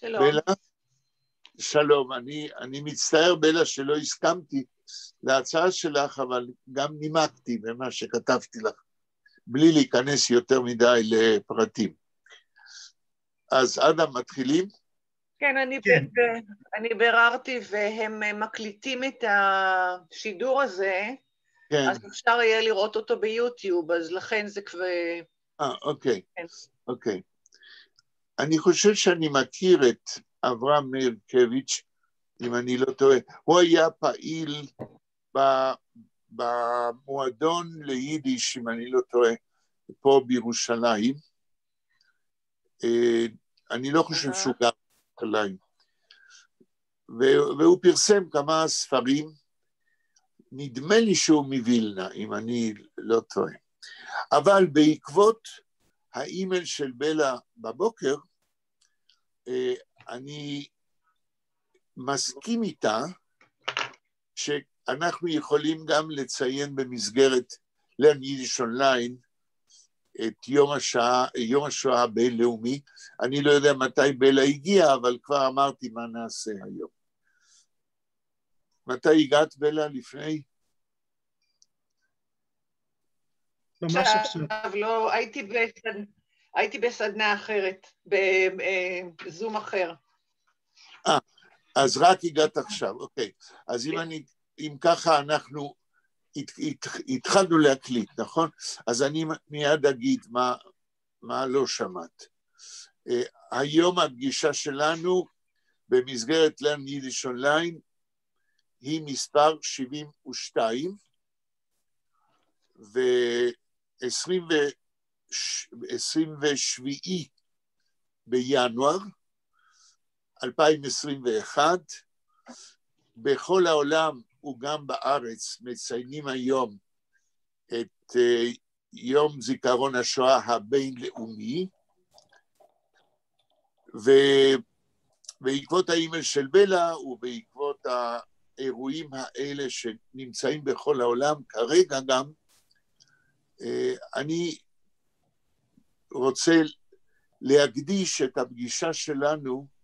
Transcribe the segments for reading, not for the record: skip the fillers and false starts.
שלום. בלה, שלום, אני מצטער בלה שלא הסכמתי להצעה שלך, אבל גם נימקתי במה שכתבתי לך, בלי להיכנס יותר מדי לפרטים. אז אדם, מתחילים? כן, אני ביררתי והם מקליטים את השידור הזה, כן. אז אפשר יהיה לראות אותו ביוטיוב, אז לכן זה כבר... אוקיי, כן. אוקיי. אני חושב שאני מכיר את אברהם מירקביץ', אם אני לא טועה. הוא היה פעיל במועדון ליידיש, אם אני לא טועה, פה בירושלים. אני לא חושב שהוא גם בירושלים. והוא פרסם כמה ספרים, נדמה לי שהוא מווילנה, אם אני לא טועה. אבל בעקבות האימייל של בלה בבוקר, אני מסכים איתה שאנחנו יכולים גם לציין במסגרת Learn Yiddish Online את יום השואה הבינלאומי. אני לא יודע מתי בלה הגיעה, אבל כבר אמרתי מה נעשה היום. מתי הגעת בלה? לפני? ממש עכשיו. לא, הייתי בסדנה אחרת, בזום אחר. אז רק הגעת עכשיו, אוקיי. אז אם ככה אנחנו התחלנו להקליט, נכון? אז אני מיד אגיד מה לא שמעת. היום הפגישה שלנו במסגרת Learn Yiddish Online היא מספר 72, ו-27 בינואר 2021, בכל העולם וגם בארץ מציינים היום את יום זיכרון השואה הבינלאומי, ובעקבות האימייל של בלה ובעקבות האירועים האלה שנמצאים בכל העולם כרגע גם, אני רוצה להקדיש את הפגישה שלנו,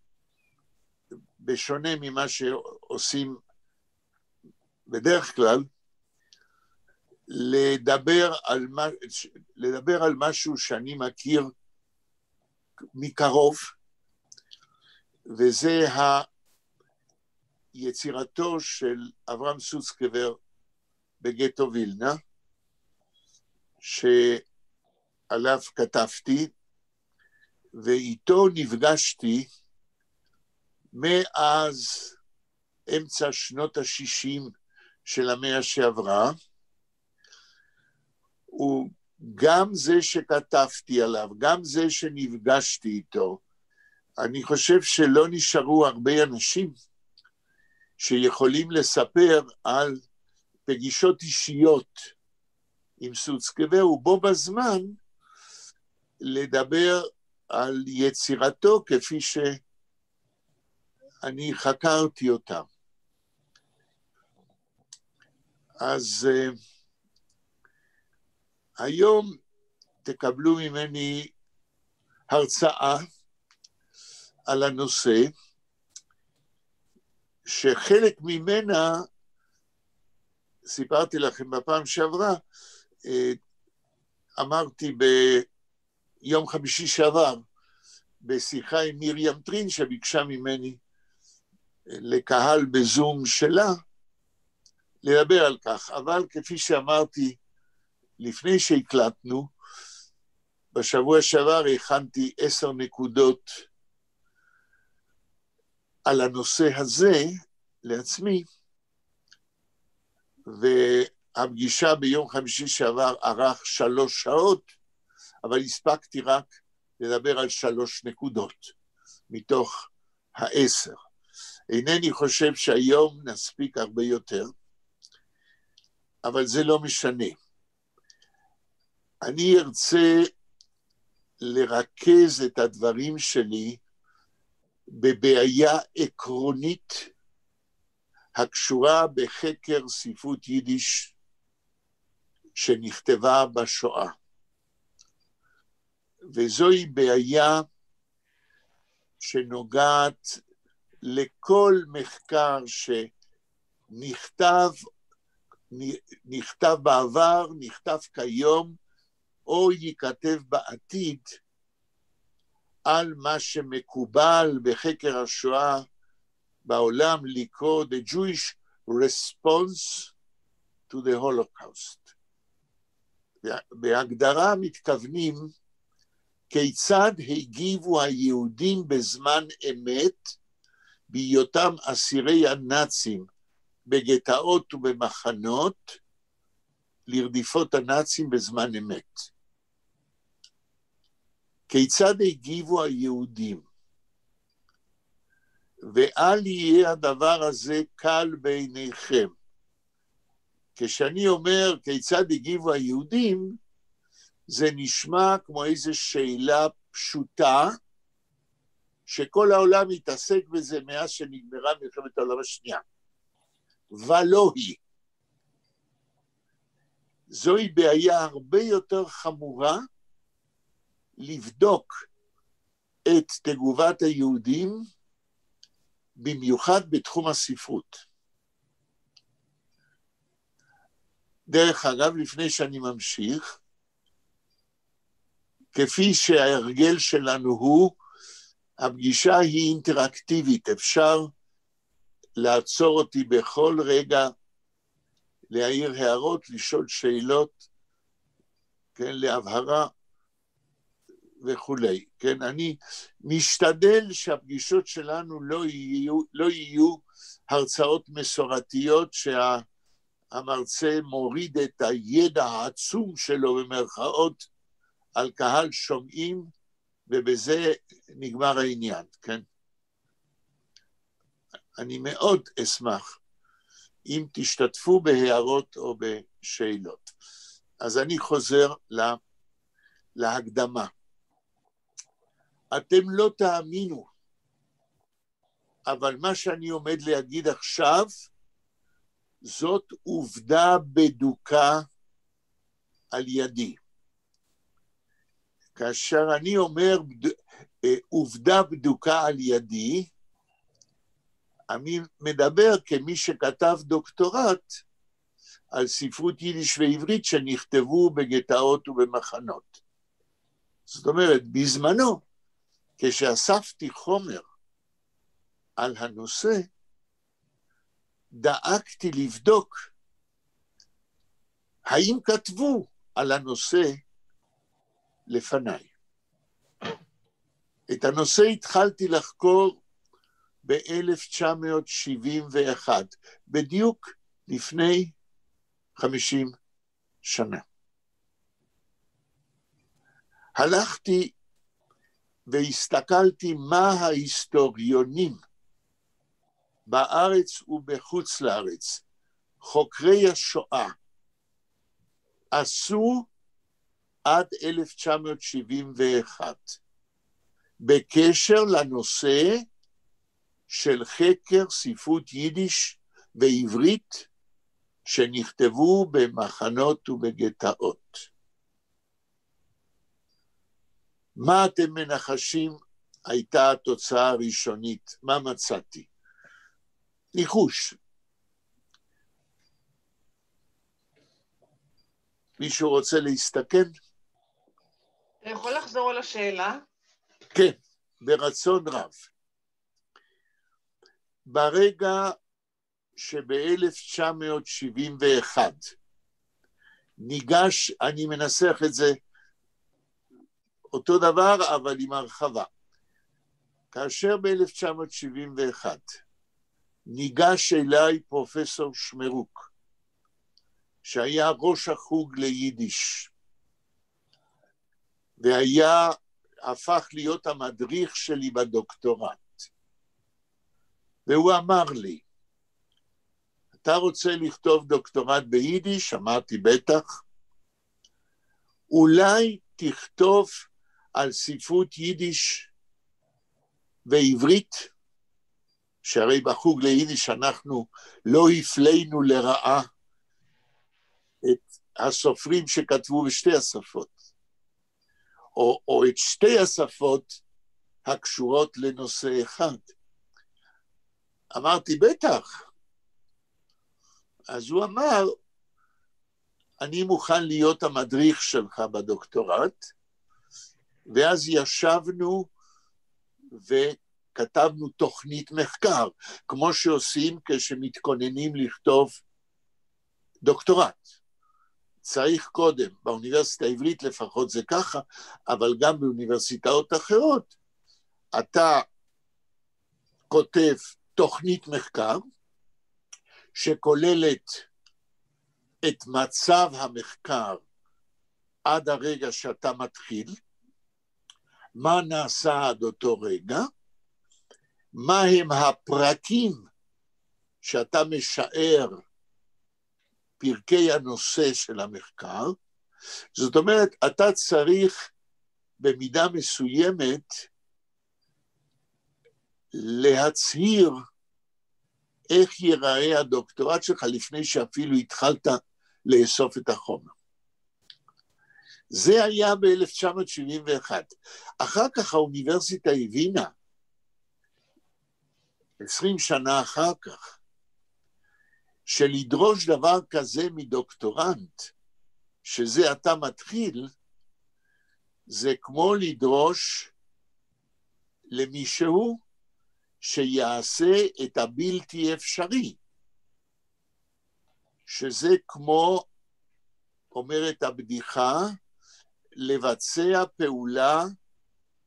בשונה ממה שעושים בדרך כלל, לדבר על משהו שאני מכיר מקרוב, וזה יצירתו של אברהם סוצקבר בגטו וילנה, שעליו כתבתי, ואיתו נפגשתי מאז אמצע שנות ה-60 של המאה שעברה, וגם זה שכתבתי עליו, גם זה שנפגשתי איתו, אני חושב שלא נשארו הרבה אנשים שיכולים לספר על פגישות אישיות עם סוצקבר, ובו בזמן לדבר על יצירתו כפי שאני חקרתי אותה. אז היום תקבלו ממני הרצאה על הנושא, שחלק ממנה, סיפרתי לכם בפעם שעברה, אמרתי ביום חמישי שעבר, בשיחה עם מרים טרין, שביקשה ממני לקהל בזום שלה, לדבר על כך. אבל כפי שאמרתי, לפני שהקלטנו, בשבוע שעבר הכנתי 10 נקודות על הנושא הזה לעצמי, והפגישה ביום חמישי שעבר ארך 3 שעות, אבל הספקתי רק לדבר על 3 נקודות מתוך 10. אינני חושב שהיום נספיק הרבה יותר, אבל זה לא משנה. אני ארצה לרכז את הדברים שלי בבעיה עקרונית הקשורה בחקר ספרות יידיש שנכתבה בשואה. וזוהי בעיה שנוגעת לכל מחקר נכתב בעבר, נכתב כיום, או ייכתב בעתיד, על מה שמקובל בחקר השואה בעולם לקרוא The Jewish Response to the Holocaust. בהגדרה מתכוונים כיצד הגיבו היהודים בזמן אמת בהיותם אסירי הנאצים בגטאות ובמחנות לרדיפות הנאצים בזמן אמת. כיצד הגיבו היהודים? ואל יהיה הדבר הזה קל בעיניכם. כשאני אומר כיצד הגיבו היהודים, זה נשמע כמו איזו שאלה פשוטה, שכל העולם מתעסק בזה מאז שנגמרה מלחמת העולם השנייה. ולא היא. זוהי בעיה הרבה יותר חמורה, לבדוק את תגובת היהודים, במיוחד בתחום הספרות. דרך אגב, לפני שאני ממשיך, כפי שההרגל שלנו הוא, הפגישה היא אינטראקטיבית, אפשר לעצור אותי בכל רגע, להעיר הערות, לשאול שאלות, כן, להבהרה וכולי. כן, אני משתדל שהפגישות שלנו לא יהיו הרצאות מסורתיות שהמרצה מוריד את הידע העצום שלו במרכאות על קהל שומעים, ובזה נגמר העניין, כן? אני מאוד אשמח אם תשתתפו בהערות או בשאלות. אז אני חוזר להקדמה. אתם לא תאמינו, אבל מה שאני עומד להגיד עכשיו, זאת עובדה בדוקה על ידי. כאשר אני אומר עובדה בדוקה על ידי, אני מדבר כמי שכתב דוקטורט על ספרות יידיש ועברית שנכתבו בגטאות ובמחנות. זאת אומרת, בזמנו, כשאספתי חומר על הנושא, דאגתי לבדוק האם כתבו על הנושא לפניי. את הנושא התחלתי לחקור ב-1971, בדיוק לפני 50 שנה. הלכתי והסתכלתי מה ההיסטוריונים בארץ ובחוץ לארץ, חוקרי השואה, עשו עד 1971, בקשר לנושא של חקר ספרות יידיש ועברית שנכתבו במחנות ובגטאות. מה אתם מנחשים הייתה התוצאה הראשונית? מה מצאתי? ניחוש. מישהו רוצה להסתכן? אתה יכול לחזור על השאלה? כן, ברצון רב. ברגע שב-1971 ניגש, אני מנסח את זה אותו דבר, אבל עם הרחבה. כאשר ב-1971 ניגש אליי פרופסור שמרוק, שהיה ראש החוג ליידיש, הפך להיות המדריך שלי בדוקטורט. והוא אמר לי, אתה רוצה לכתוב דוקטורט ביידיש? אמרתי, בטח. אולי תכתוב על ספרות יידיש ועברית, שהרי בחוג ליידיש אנחנו לא הפלינו לרעה את הסופרים שכתבו בשתי השפות, או את שתי השפות הקשורות לנושא אחד. אמרתי, בטח. אז הוא אמר, אני מוכן להיות המדריך שלך בדוקטורט, ואז ישבנו וכתבנו תוכנית מחקר, כמו שעושים כשמתכוננים לכתוב דוקטורט. צריך קודם, באוניברסיטה העברית לפחות זה ככה, אבל גם באוניברסיטאות אחרות, אתה כותב תוכנית מחקר, שכוללת את מצב המחקר עד הרגע שאתה מתחיל, מה נעשה עד אותו רגע, מה הם הפרקים שאתה משער פרקי הנושא של המחקר, זאת אומרת, אתה צריך במידה מסוימת להצהיר איך ייראה הדוקטורט שלך לפני שאפילו התחלת לאסוף את החומר. זה היה ב-1971. אחר כך האוניברסיטה הבינה, 20 שנה אחר כך, שלדרוש דבר כזה מדוקטורנט, שזה אתה מתחיל, זה כמו לדרוש למישהו שיעשה את הבלתי אפשרי, שזה כמו, אומרת הבדיחה, לבצע פעולה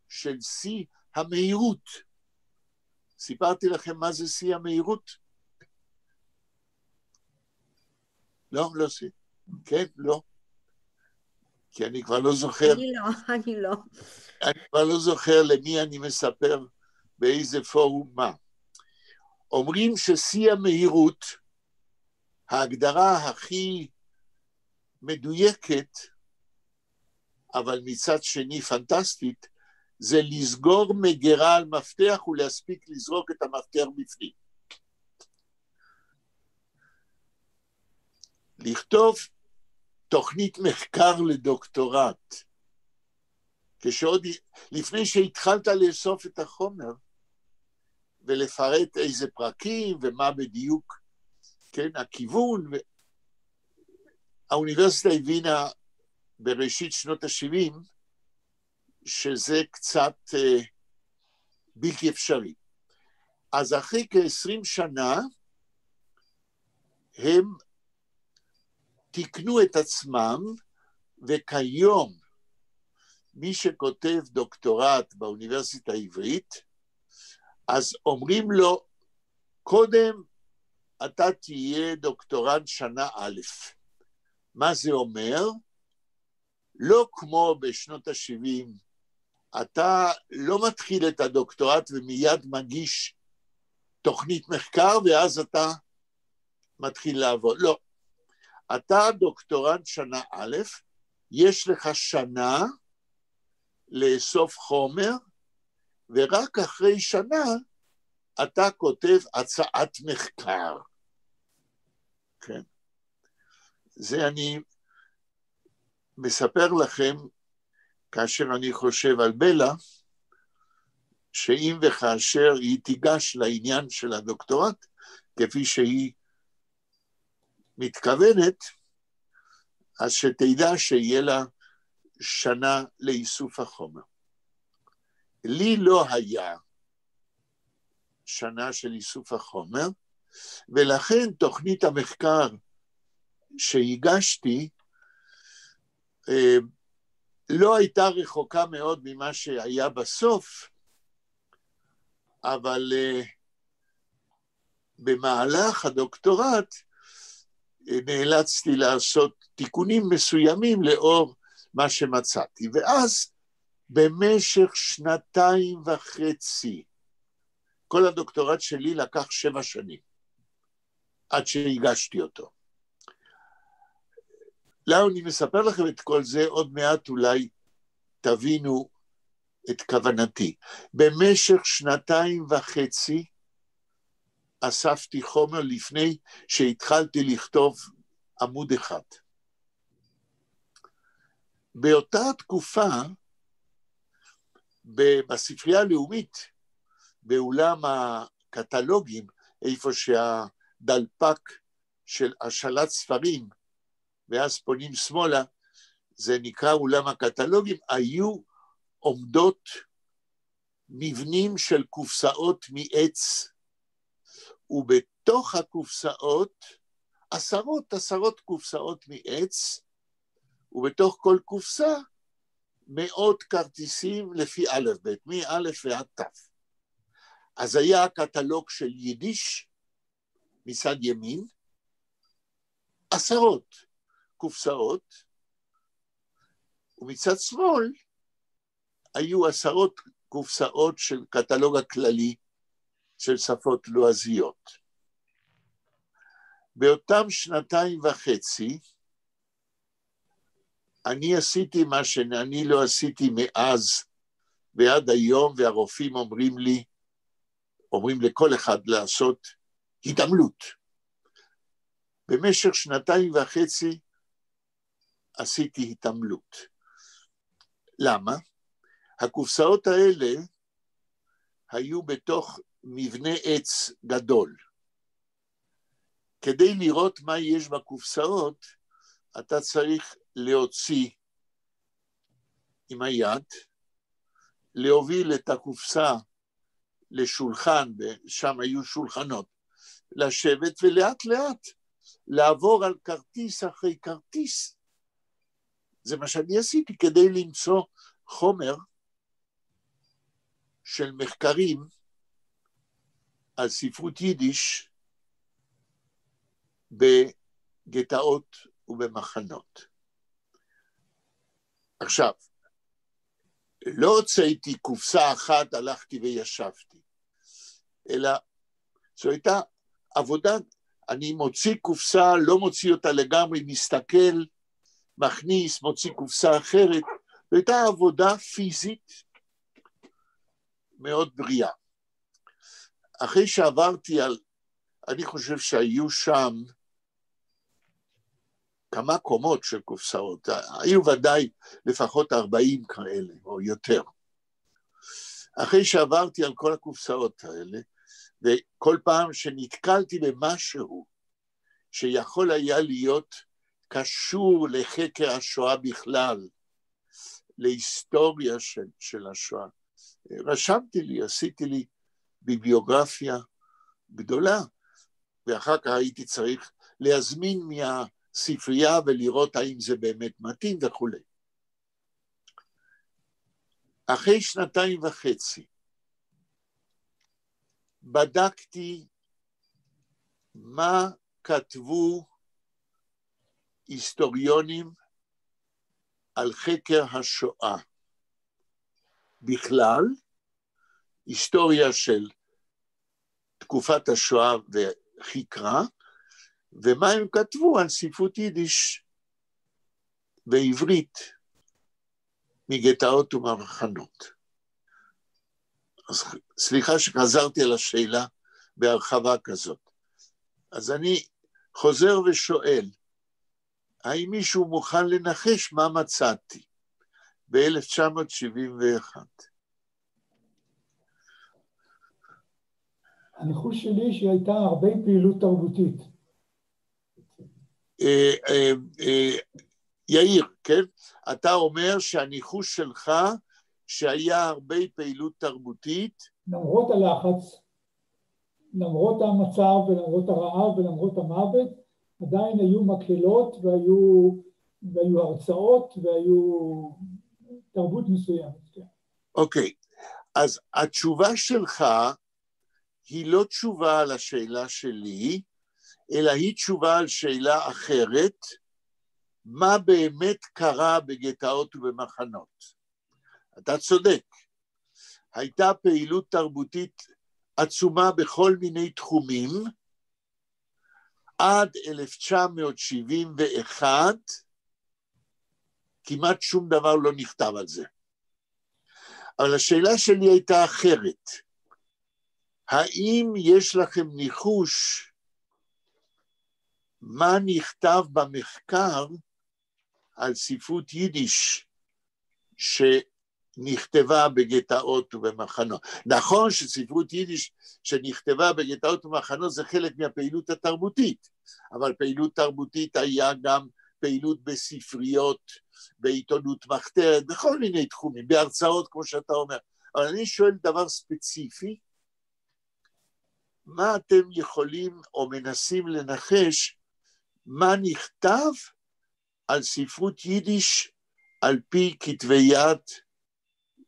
של שיא המהירות. סיפרתי לכם מה זה שיא המהירות? לא, לא שיא. כן, לא. כי אני כבר לא זוכר. אני לא. אני כבר לא זוכר למי אני מספר, באיזה פורום מה. אומרים ששיא המהירות, ההגדרה הכי מדויקת, אבל מצד שני פנטסטית, זה לסגור מגירה על מפתח ולהספיק לזרוק את המפתח בפנים. לכתוב תוכנית מחקר לדוקטורט, כשעוד לפני שהתחלת לאסוף את החומר, ולפרט איזה פרקים ומה בדיוק, כן, הכיוון. האוניברסיטה הבינה בראשית שנות ה-70, שזה קצת בלתי אפשרי. אז אחרי כ-20 שנה, הם תקנו את עצמם, וכיום, מי שכותב דוקטורט באוניברסיטה העברית, אז אומרים לו, קודם אתה תהיה דוקטורנט שנה א'. מה זה אומר? לא כמו בשנות ה-70, אתה לא מתחיל את הדוקטורט ומיד מגיש תוכנית מחקר, ואז אתה מתחיל לעבוד. לא. אתה דוקטורנט שנה א', יש לך שנה לאסוף חומר, ורק אחרי שנה אתה כותב הצעת מחקר. כן. זה אני מספר לכם, כאשר אני חושב על בלה, שאם וכאשר היא תיגש לעניין של הדוקטורט, כפי שהיא מתכוונת, אז שתדע שיהיה לה שנה לאיסוף החומר. לי לא היה שנה של איסוף החומר, ולכן תוכנית המחקר שהגשתי, לא הייתה רחוקה מאוד ממה שהיה בסוף, אבל במהלך הדוקטורט נאלצתי לעשות תיקונים מסוימים לאור מה שמצאתי, ואז במשך 2.5, כל הדוקטורט שלי לקח 7 שנים, עד שהגשתי אותו. למה אני מספר לכם את כל זה, עוד מעט אולי תבינו את כוונתי. במשך 2.5 אספתי חומר לפני שהתחלתי לכתוב עמוד אחד. באותה תקופה, בספרייה הלאומית, באולם הקטלוגים, איפה שהדלפק של השאלת ספרים, ואז פונים שמאלה, זה נקרא אולם הקטלוגים, היו עומדות מבנים של קופסאות מעץ, ובתוך הקופסאות, עשרות קופסאות מעץ, ובתוך כל קופסה, מאות כרטיסים לפי א' ב', מא' ועד ת'. אז היה הקטלוג של יידיש, מצד ימין, עשרות קופסאות, ומצד שמאל היו עשרות קופסאות של קטלוג הכללי של שפות לועזיות. באותם 2.5 אני עשיתי מה שאני לא עשיתי מאז ועד היום, והרופאים אומרים לכל אחד לעשות התעמלות. במשך 2.5 עשיתי התעמלות. למה? הקופסאות האלה היו בתוך מבנה עץ גדול. כדי לראות מה יש בקופסאות, אתה צריך להוציא עם היד, להוביל את הקופסה לשולחן, ושם היו שולחנות, לשבת ולאט לאט לעבור על כרטיס אחרי כרטיס. זה מה שאני עשיתי כדי למצוא חומר של מחקרים על ספרות יידיש בגטאות ובמחנות. עכשיו, לא הוצאתי קופסה אחת, הלכתי וישבתי, אלא זו הייתה עבודה, אני מוציא קופסה, לא מוציא אותה לגמרי, מסתכל, מכניס, מוציא קופסה אחרת, זו הייתה עבודה פיזית מאוד בריאה. אחרי שעברתי אני חושב שהיו שם כמה קומות של קופסאות, היו ודאי לפחות 40 כאלה או יותר. אחרי שעברתי על כל הקופסאות האלה, וכל פעם שנתקלתי במשהו שיכול היה להיות קשור לחקר השואה בכלל, להיסטוריה של השואה, רשמתי לי, עשיתי לי ביבליוגרפיה גדולה, ואחר כך הייתי צריך להזמין מהספרייה ולראות האם זה באמת מתאים וכו'. אחרי 2.5 בדקתי מה כתבו היסטוריונים על חקר השואה. בכלל, היסטוריה של תקופת השואה וחקרה, ומה הם כתבו על ספרות יידיש בעברית מגטאות וממחנות. אז סליחה שחזרתי על השאלה בהרחבה כזאת. אז אני חוזר ושואל, האם מישהו מוכן לנחש מה מצאתי ב-1971? הניחוש שלי שהייתה הרבה פעילות תרבותית. יאיר, כן? אתה אומר שהניחוש שלך שהיה הרבה פעילות תרבותית? למרות הלחץ, למרות המצב ולמרות הרעב ולמרות המוות, עדיין היו מקהלות והיו הרצאות והיו תרבות מסוימת. אוקיי, אז התשובה שלך היא לא תשובה על השאלה שלי, אלא היא תשובה על שאלה אחרת, מה באמת קרה בגטאות ובמחנות. אתה צודק, הייתה פעילות תרבותית עצומה בכל מיני תחומים, עד 1971, כמעט שום דבר לא נכתב על זה. אבל השאלה שלי הייתה אחרת. האם יש לכם ניחוש מה נכתב במחקר על ספרות יידיש נכתבה בגטאות ובמחנות. נכון שספרות יידיש שנכתבה בגטאות ובמחנות זה חלק מהפעילות התרבותית, אבל פעילות תרבותית היה גם פעילות בספריות, בעיתונות מחתרת, בכל מיני תחומים, בהרצאות כמו שאתה אומר. אבל אני שואל דבר ספציפי, מה אתם יכולים או מנסים לנחש, מה נכתב על ספרות יידיש על פי כתבי יד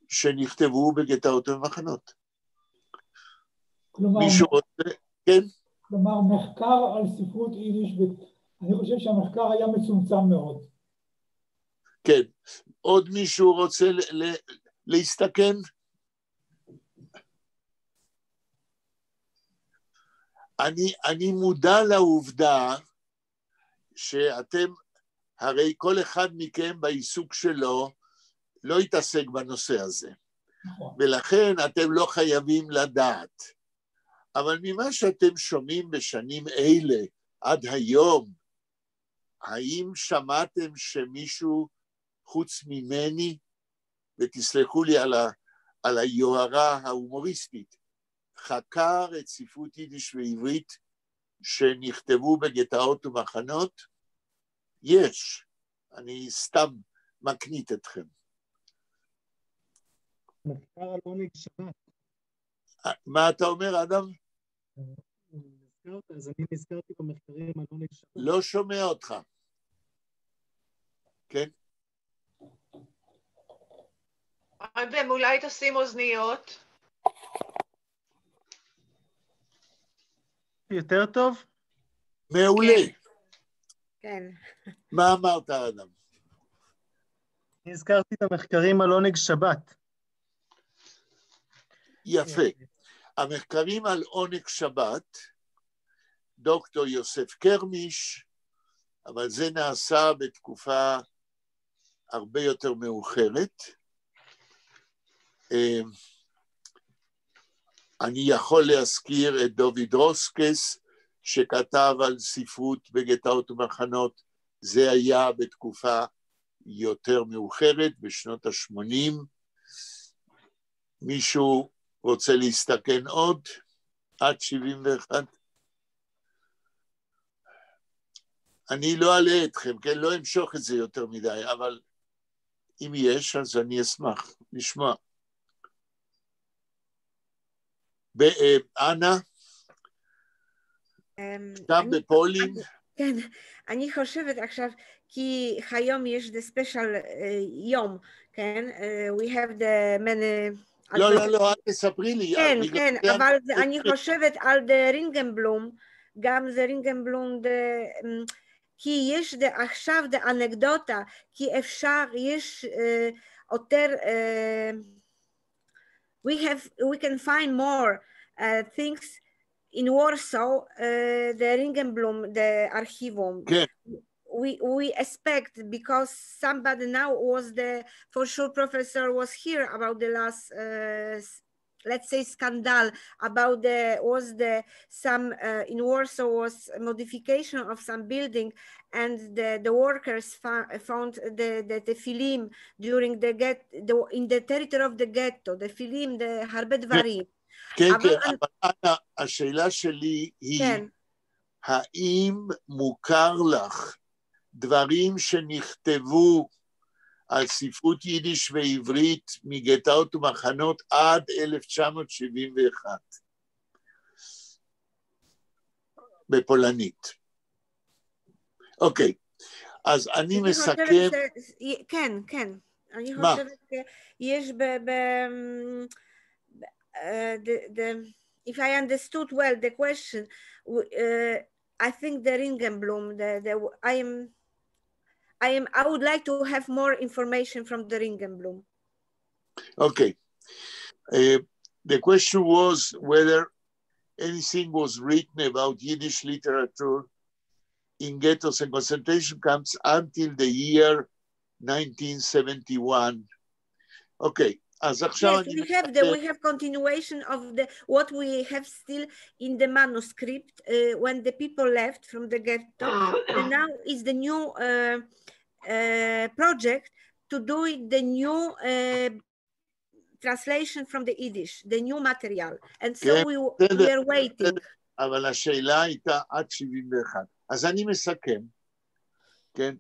שנכתבו בגטאות ובמחנות? מישהו רוצה? כן? כלומר, מחקר על ספרות יידיש, אני חושב שהמחקר היה מצומצם מאוד. כן. עוד מישהו רוצה להסתכן? אני מודע לעובדה שאתם, הרי כל אחד מכם בעיסוק שלו לא יתעסק בנושא הזה, ולכן אתם לא חייבים לדעת. אבל ממה שאתם שומעים בשנים אלה עד היום, האם שמעתם שמישהו חוץ ממני, ותסלחו לי על היוהרה ההומוריסטית, חקר את ספרות יידיש ועברית שנכתבו בגטאות ומחנות? יש, אני סתם מקנית אתכם. מחקר על עונג שבת. מה אתה אומר, אדם? אז אני נזכרתי במחקרים על עונג שבת. לא שומע אותך. כן? אדם, אולי תשים אוזניות? יותר טוב? מעולה. כן. מה אמרת, אדם? נזכרתי את המחקרים על עונג שבת. יפה. המחקרים על עונג שבת, דוקטור יוסף קרמיש, אבל זה נעשה בתקופה הרבה יותר מאוחרת. אני יכול להזכיר את דוד רוסקס, שכתב על ספרות בגטאות ומחנות, זה היה בתקופה יותר מאוחרת, בשנות ה-80. מישהו רוצה להסתכן עוד? עד 71? אני לא אעלה אתכם, כן? לא אמשוך את זה יותר מדי, אבל אם יש, אז אני אשמח לשמוע. אנה? שם בפולין? כן, אני חושבת עכשיו, כי היום יש the special יום, כן? We have the many... לא, אל תספרי לי. כן, כן, אבל אני חושבת על the רינגנבלום, גם the רינגנבלום, כי יש עכשיו the אנקדוטה, כי אפשר, יש יותר, we can find more things in Warsaw, the Ringenblum, the Archivum. Okay. We expect, because somebody now was for sure professor was here about the last, let's say, scandal about some in Warsaw was modification of some building, and the workers found the filim during in the territory of the ghetto, the filim, the הרבה דברים. כן, אבל אנה, השאלה שלי היא, האם מוכר לך דברים שנכתבו על ספרות יידיש ועברית מגטאות ומחנות עד 1971 בפולנית? אוקיי, אז אני מסכם... כן, כן. אני חושבת שיש if I understood well the question, I think the Ringenblum, I would like to have more information from the Ringenblum. Okay. The question was whether anything was written about Yiddish literature in ghettos and concentration camps until the year 1971. Okay. Yes, we have continuation of what we have still in the manuscript when the people left from the ghetto, and now is the new project to do it, the new translation from the Yiddish, the new material. And so כן, we are waiting. אבל השאלה הייתה עד 71. אז אני מסכם, כן?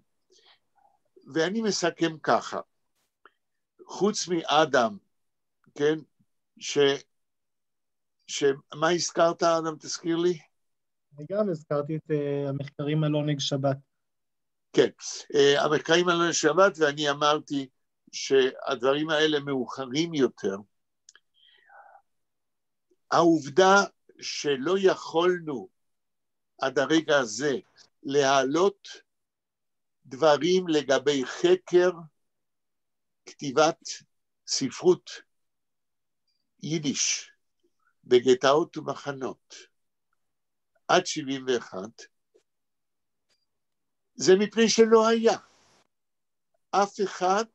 ואני מסכם ככה. חוץ מאדם, כן? מה הזכרת, אדם? תזכיר לי? אני גם הזכרתי את המחקרים על עונג שבת. כן, המחקרים על עונג שבת, ואני אמרתי שהדברים האלה מאוחרים יותר. העובדה שלא יכולנו עד הרגע הזה להעלות דברים לגבי חקר כתיבת ספרות יידיש בגטאות ומחנות עד 71, זה מפני שלא היה. אף אחד,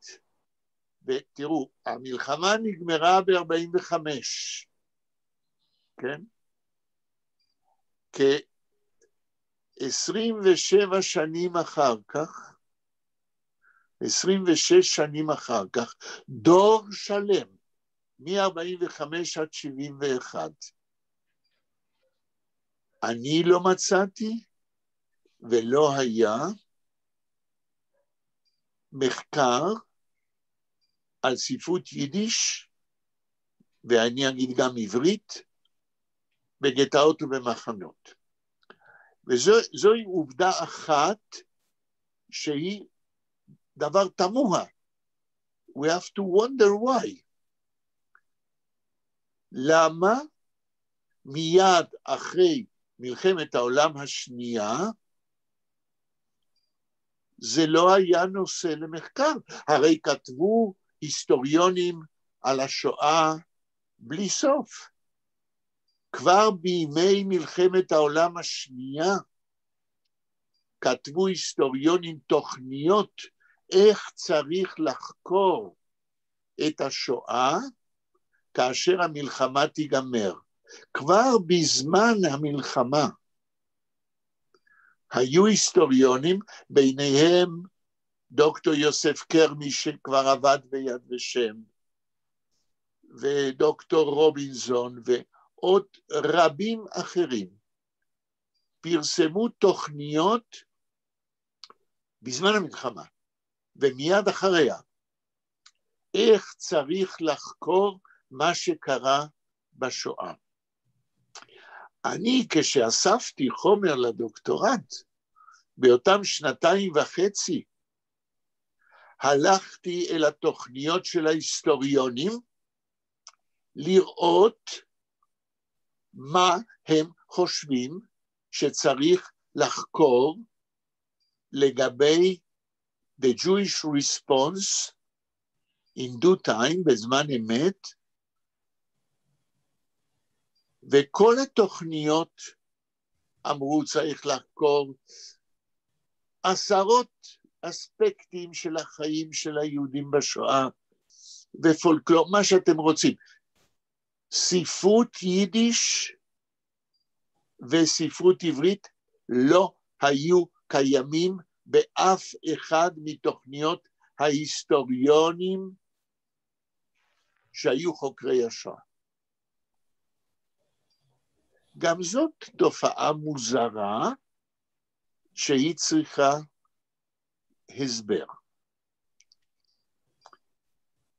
ותראו, המלחמה נגמרה ב-45, כן? כ-27 שנים אחר כך, 26 שנים אחר כך, דור שלם, מ-45 עד 71. אני לא מצאתי ולא היה מחקר על ספרות יידיש, ואני אגיד גם עברית, בגטאות ובמחנות. וזוהי עובדה אחת שהיא דבר תמוה. We have to wonder why. למה מיד אחרי מלחמת העולם השנייה, זה לא היה נושא למחקר? הרי כתבו היסטוריונים על השואה בלי סוף. כבר בימי מלחמת העולם השנייה, כתבו היסטוריונים תוכניות איך צריך לחקור את השואה כאשר המלחמה תיגמר. כבר בזמן המלחמה היו היסטוריונים, ביניהם דוקטור יוסף קרמי שכבר עבד ביד ושם, ודוקטור רובינזון ועוד רבים אחרים, פרסמו תוכניות בזמן המלחמה ומיד אחריה, איך צריך לחקור מה שקרה בשואה. אני כשאספתי חומר לדוקטורט, באותם 2.5 הלכתי אל התוכניות של ההיסטוריונים, לראות מה הם חושבים שצריך לחקור לגבי the Jewish response in due time, בזמן אמת, וכל התוכניות אמרו צריך לחקור עשרות אספקטים של החיים של היהודים בשואה, ופולקלור, מה שאתם רוצים. ספרות יידיש וספרות עברית לא היו קיימים באף אחד מתוכניות ההיסטוריונים שהיו חוקרי השואה. גם זאת תופעה מוזרה שהיא צריכה הסבר.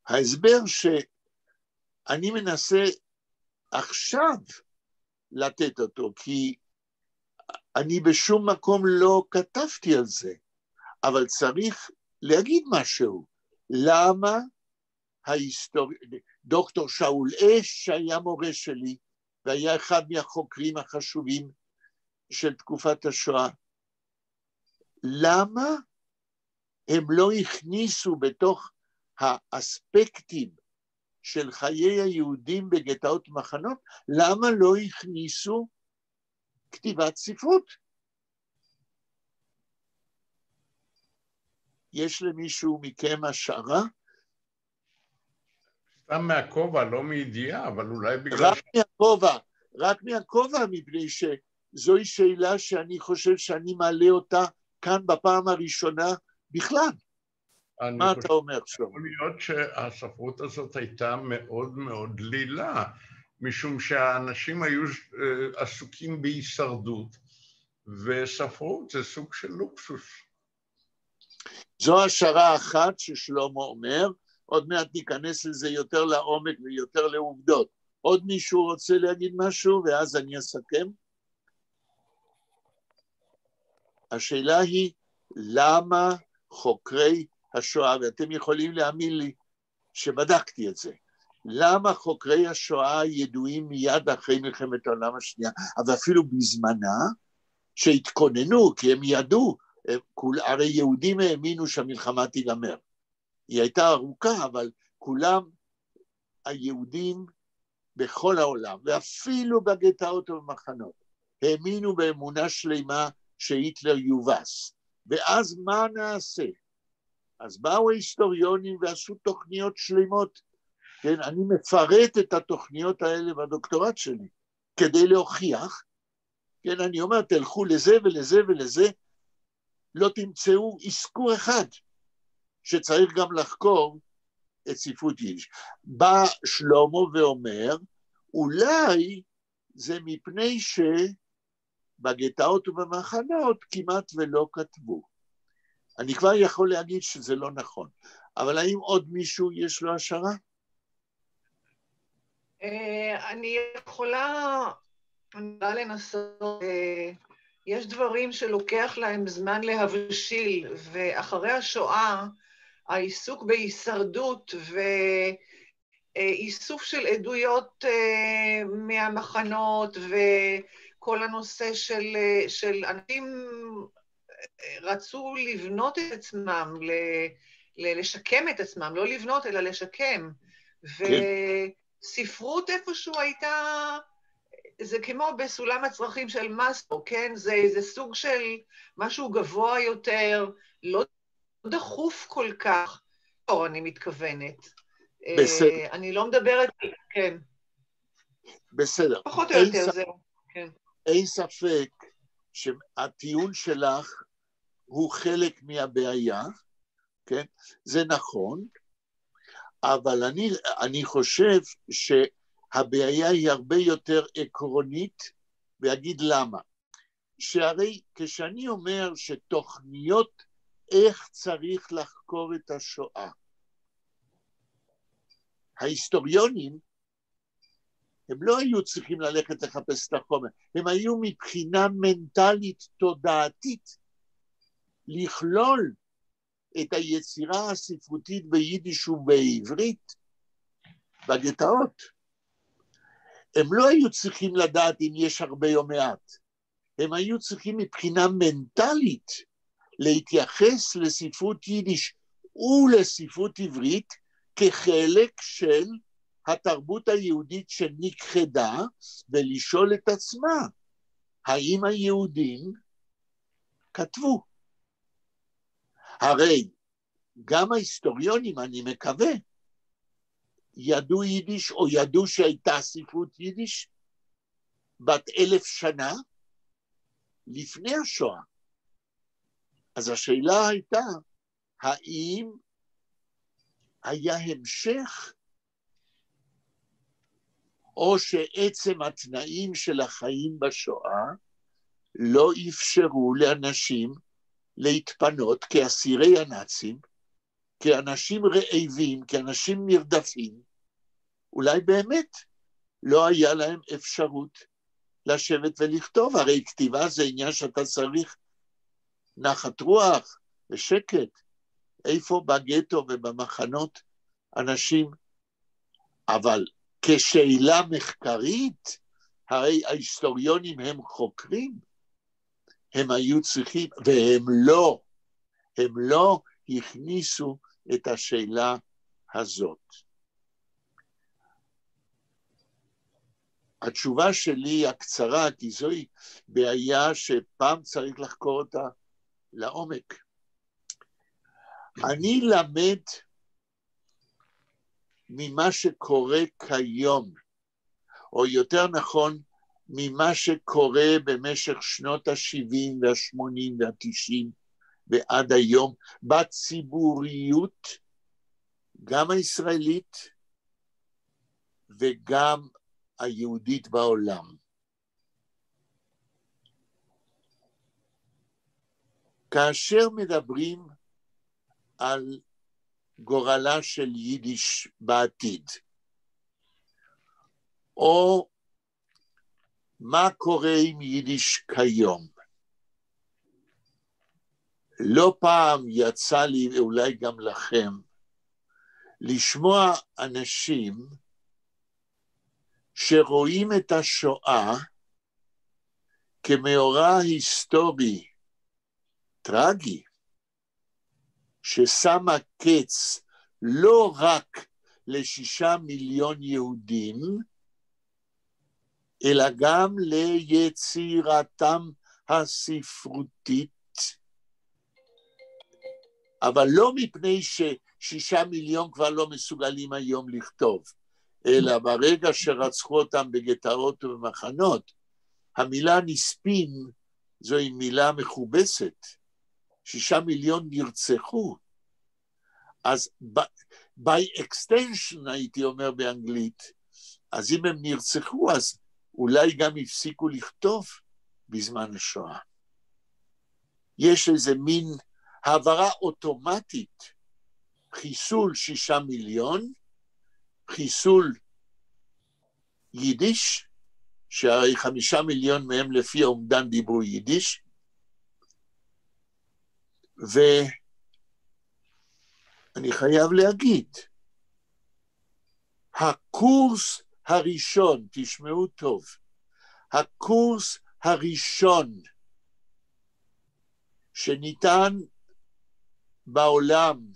ההסבר שאני מנסה עכשיו לתת אותו, כי אני בשום מקום לא כתבתי על זה, אבל צריך להגיד משהו. למה דוקטור שאול אש, שהיה מורה שלי, והיה אחד מהחוקרים החשובים של תקופת השואה, למה הם לא הכניסו בתוך האספקטים של חיי היהודים בגטאות מחנות, למה לא הכניסו כתיבת ספרות? יש למישהו מכם השערה? סתם מהכובע, לא מידיעה, אבל אולי בגלל... רק מהכובע, מפני שזוהי שאלה שאני חושב שאני מעלה אותה כאן בפעם הראשונה בכלל. מה אתה אומר, שלמה? יכול להיות שהספרות הזאת הייתה מאוד מאוד דלילה, משום שהאנשים היו עסוקים בהישרדות, וספרות זה סוג של לוקסוס. זו השערה אחת ששלמה אומר, עוד מעט ניכנס לזה יותר לעומק ויותר לעובדות. עוד מישהו רוצה להגיד משהו, ואז אני אסכם? השאלה היא, למה חוקרי השואה, ואתם יכולים להאמין לי שבדקתי את זה, למה חוקרי השואה ידועים מיד אחרי מלחמת העולם השנייה, אבל אפילו בזמנה, שהתכוננו, כי הם ידעו, הרי יהודים האמינו שהמלחמה תיגמר. היא הייתה ארוכה, אבל כולם היהודים בכל העולם, ואפילו בגטאות ובמחנות, האמינו באמונה שלמה שהיטלר יובס. ואז מה נעשה? אז באו ההיסטוריונים ועשו תוכניות שלמות. כן, אני מפרט את התוכניות האלה בדוקטורט שלי, כדי להוכיח, כן, אני אומר, תלכו לזה ולזה ולזה, לא תמצאו אזכור אחד שצריך גם לחקור את ספרות יידיש. בא שלמה ואומר, אולי זה מפני שבגטאות ובמחנות כמעט ולא כתבו. אני כבר יכול להגיד שזה לא נכון, אבל האם עוד מישהו יש לו השערה? אני יכולה לנסות, יש דברים שלוקח להם זמן להבשיל, ואחרי השואה, העיסוק בהישרדות ואיסוף של עדויות מהמחנות, וכל הנושא של אנשים רצו לבנות את עצמם, לשקם את עצמם, לא לבנות אלא לשקם, וספרות איפשהו הייתה, זה כמו בסולם הצרכים של מאסלו, כן? זה סוג של משהו גבוה יותר, לא דחוף כל כך, או אני מתכוונת. בסדר. אני לא מדברת, כן. בסדר. פחות או יותר, זהו. כן. אין ספק שהטיעון שלך הוא חלק מהבעיה, כן? זה נכון, אבל אני חושב שהבעיה היא הרבה יותר עקרונית, ואגיד למה. שהרי כשאני אומר שתוכניות איך צריך לחקור את השואה, ההיסטוריונים, הם לא היו צריכים ללכת לחפש את החומר, הם היו מבחינה מנטלית תודעתית, לכלול את היצירה הספרותית ביידיש ובעברית, בגטאות. הם לא היו צריכים לדעת אם יש הרבה או מעט, הם היו צריכים מבחינה מנטלית להתייחס לספרות יידיש ולספרות עברית כחלק של התרבות היהודית שנכחדה, ולשאול את עצמה, האם היהודים כתבו? הרי גם ההיסטוריונים, אני מקווה, ידעו יידיש, או ידעו שהייתה ספרות יידיש, בת 1000 שנה, לפני השואה. אז השאלה הייתה, האם היה המשך, או שעצם התנאים של החיים בשואה, לא אפשרו לאנשים להתפנות כאסירי הנאצים, כאנשים רעבים, כאנשים נרדפים, אולי באמת לא היה להם אפשרות לשבת ולכתוב. הרי כתיבה זה עניין שאתה צריך נחת רוח ושקט. איפה בגטו ובמחנות אנשים, אבל כשאלה מחקרית, הרי ההיסטוריונים הם חוקרים, הם היו צריכים, והם לא הכניסו את השאלה הזאת. התשובה שלי הקצרה, כי זוהי בעיה שפעם צריך לחקור אותה לעומק. אני למד ממה שקורה כיום, או יותר נכון, ממה שקורה במשך שנות ה-70 וה-80 וה-90, ועד היום בציבוריות, גם הישראלית וגם היהודית בעולם. כאשר מדברים על גורלה של יידיש בעתיד, או מה קורה עם יידיש כיום, לא פעם יצא לי, ואולי גם לכם, לשמוע אנשים שרואים את השואה כמאורע היסטורי טרגי, ששמה קץ לא רק ל6 מיליון יהודים, אלא גם ליצירתם הספרותית, אבל לא מפני ש6 מיליון כבר לא מסוגלים היום לכתוב, אלא ברגע שרצחו אותם בגטאות ובמחנות, המילה נספים זוהי מילה מכובסת, 6 מיליון נרצחו, אז by extension הייתי אומר באנגלית, אז אם הם נרצחו אז אולי גם הפסיקו לכתוב בזמן השואה. יש איזה מין העברה אוטומטית, חיסול 6 מיליון, חיסול יידיש, שהרי 5 מיליון מהם לפי האומדן דיברו יידיש, ואני חייב להגיד, הקורס הראשון, תשמעו טוב, הקורס הראשון שניתן בעולם,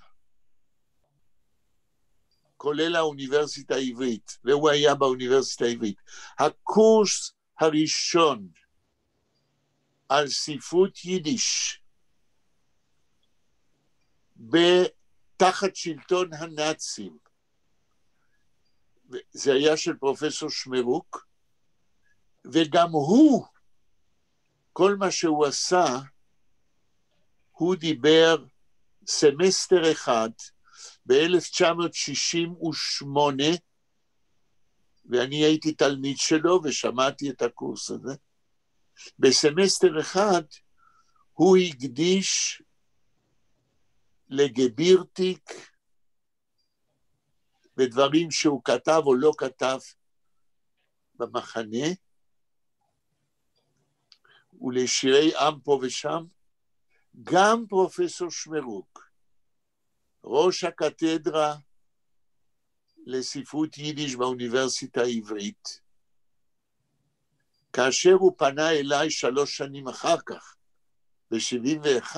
כולל האוניברסיטה העברית, והוא היה באוניברסיטה העברית, הקורס הראשון על ספרות יידיש, תחת שלטון הנאצים, זה היה של פרופסור שמרוק, וגם הוא, כל מה שהוא עשה, הוא דיבר סמסטר אחד ב-1968, ואני הייתי תלמיד שלו ושמעתי את הקורס הזה. בסמסטר אחד הוא הקדיש לגבירטיק, בדברים שהוא כתב או לא כתב במחנה, ולשירי עם פה ושם, גם פרופסור שמרוק, ראש הקתדרה לספרות יידיש באוניברסיטה העברית, כאשר הוא פנה אליי 3 שנים אחר כך, ב-71,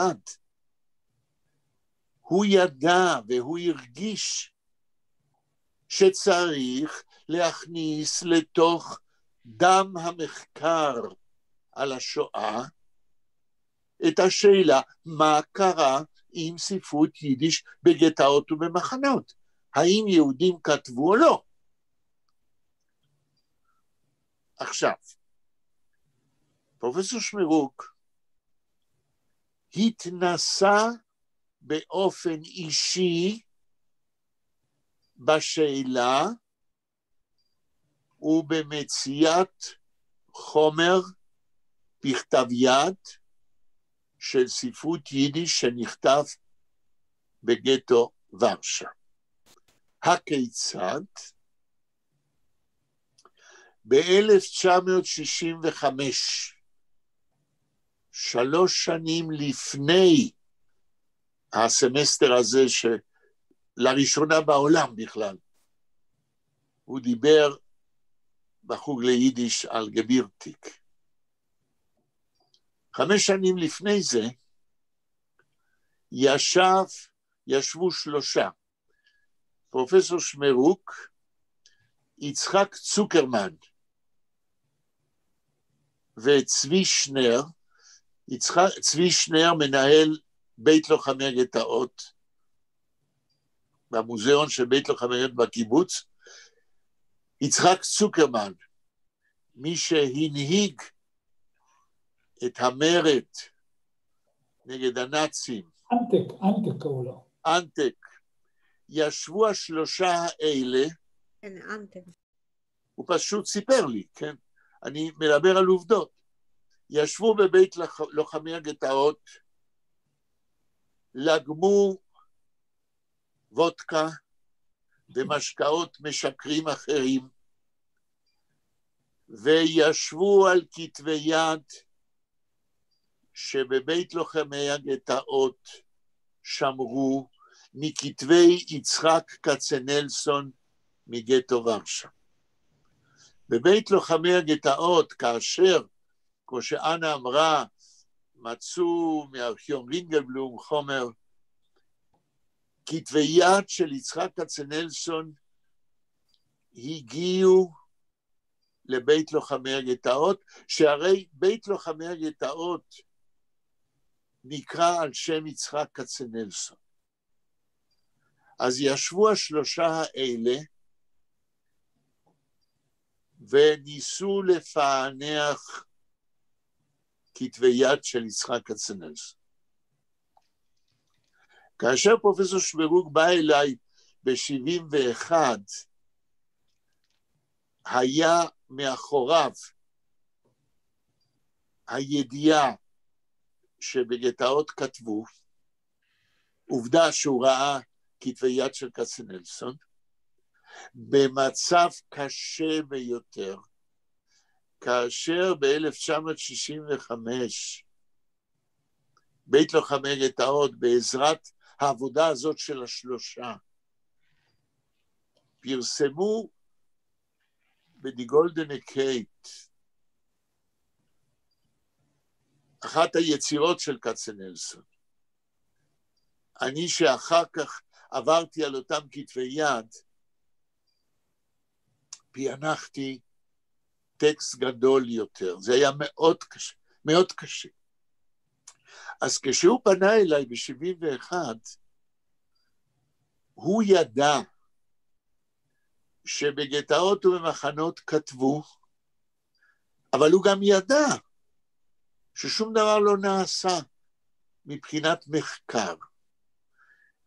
הוא ידע והוא הרגיש שצריך להכניס לתוך דם המחקר על השואה את השאלה מה קרה עם ספרות יידיש בגטאות ובמחנות. האם יהודים כתבו או לא? עכשיו, פרופסור שמרוק התנסה באופן אישי בשאלה ובמציאת חומר בכתב יד של ספרות יידיש שנכתב בגטו ורשה. הכיצד? ב-1965, 3 שנים לפני הסמסטר הזה, שלראשונה בעולם בכלל, הוא דיבר בחוג ליידיש על גבירטיק. 5 שנים לפני זה, ישבו 3, פרופסור שמרוק, יצחק צוקרמן וצבי שנר, צבי שנר מנהל בית לוחמי הגטאות, במוזיאון של בית לוחמי הגטאות בקיבוץ, יצחק צוקרמן, מי שהנהיג את המרד נגד הנאצים. אנטק קראו לו. אנטק. ישבו השלושה האלה, כן, אנטק. הוא פשוט סיפר לי, כן? אני מדבר על עובדות. ישבו בבית לוחמי הגטאות, לגמו וודקה ומשקאות משקרים אחרים, וישבו על כתבי יד שבבית לוחמי הגטאות שמרו מכתבי יצחק כצנלסון מגטו ורשה. בבית לוחמי הגטאות, כאשר, כמו שאנה אמרה, מצאו מארכיון רינגלבלום חומר, כתבי יד של יצחק כצנלסון הגיעו לבית לוחמי הגטאות, שהרי בית לוחמי הגטאות נקרא על שם יצחק כצנלסון. אז ישבו השלושה האלה, וניסו לפענח כתבי יד של יצחק כצנלסון. כאשר פרופסור שווירוג בא אליי ב-71, היה מאחוריו הידיעה שבגטאות כתבו, עובדה שהוא ראה כתבי יד של כצנלסון, במצב קשה ביותר, כאשר ב-1965 בית לוחמי גטאות, בעזרת העבודה הזאת של השלושה, פרסמו בדי גולדן קייט אחת היצירות של כצנלסון. אני שאחר כך עברתי על אותם כתבי יד, פענחתי טקסט גדול יותר. זה היה מאוד קשה, מאוד קשה. אז כשהוא פנה אליי ב-71, הוא ידע שבגטאות ובמחנות כתבו, אבל הוא גם ידע ששום דבר לא נעשה מבחינת מחקר.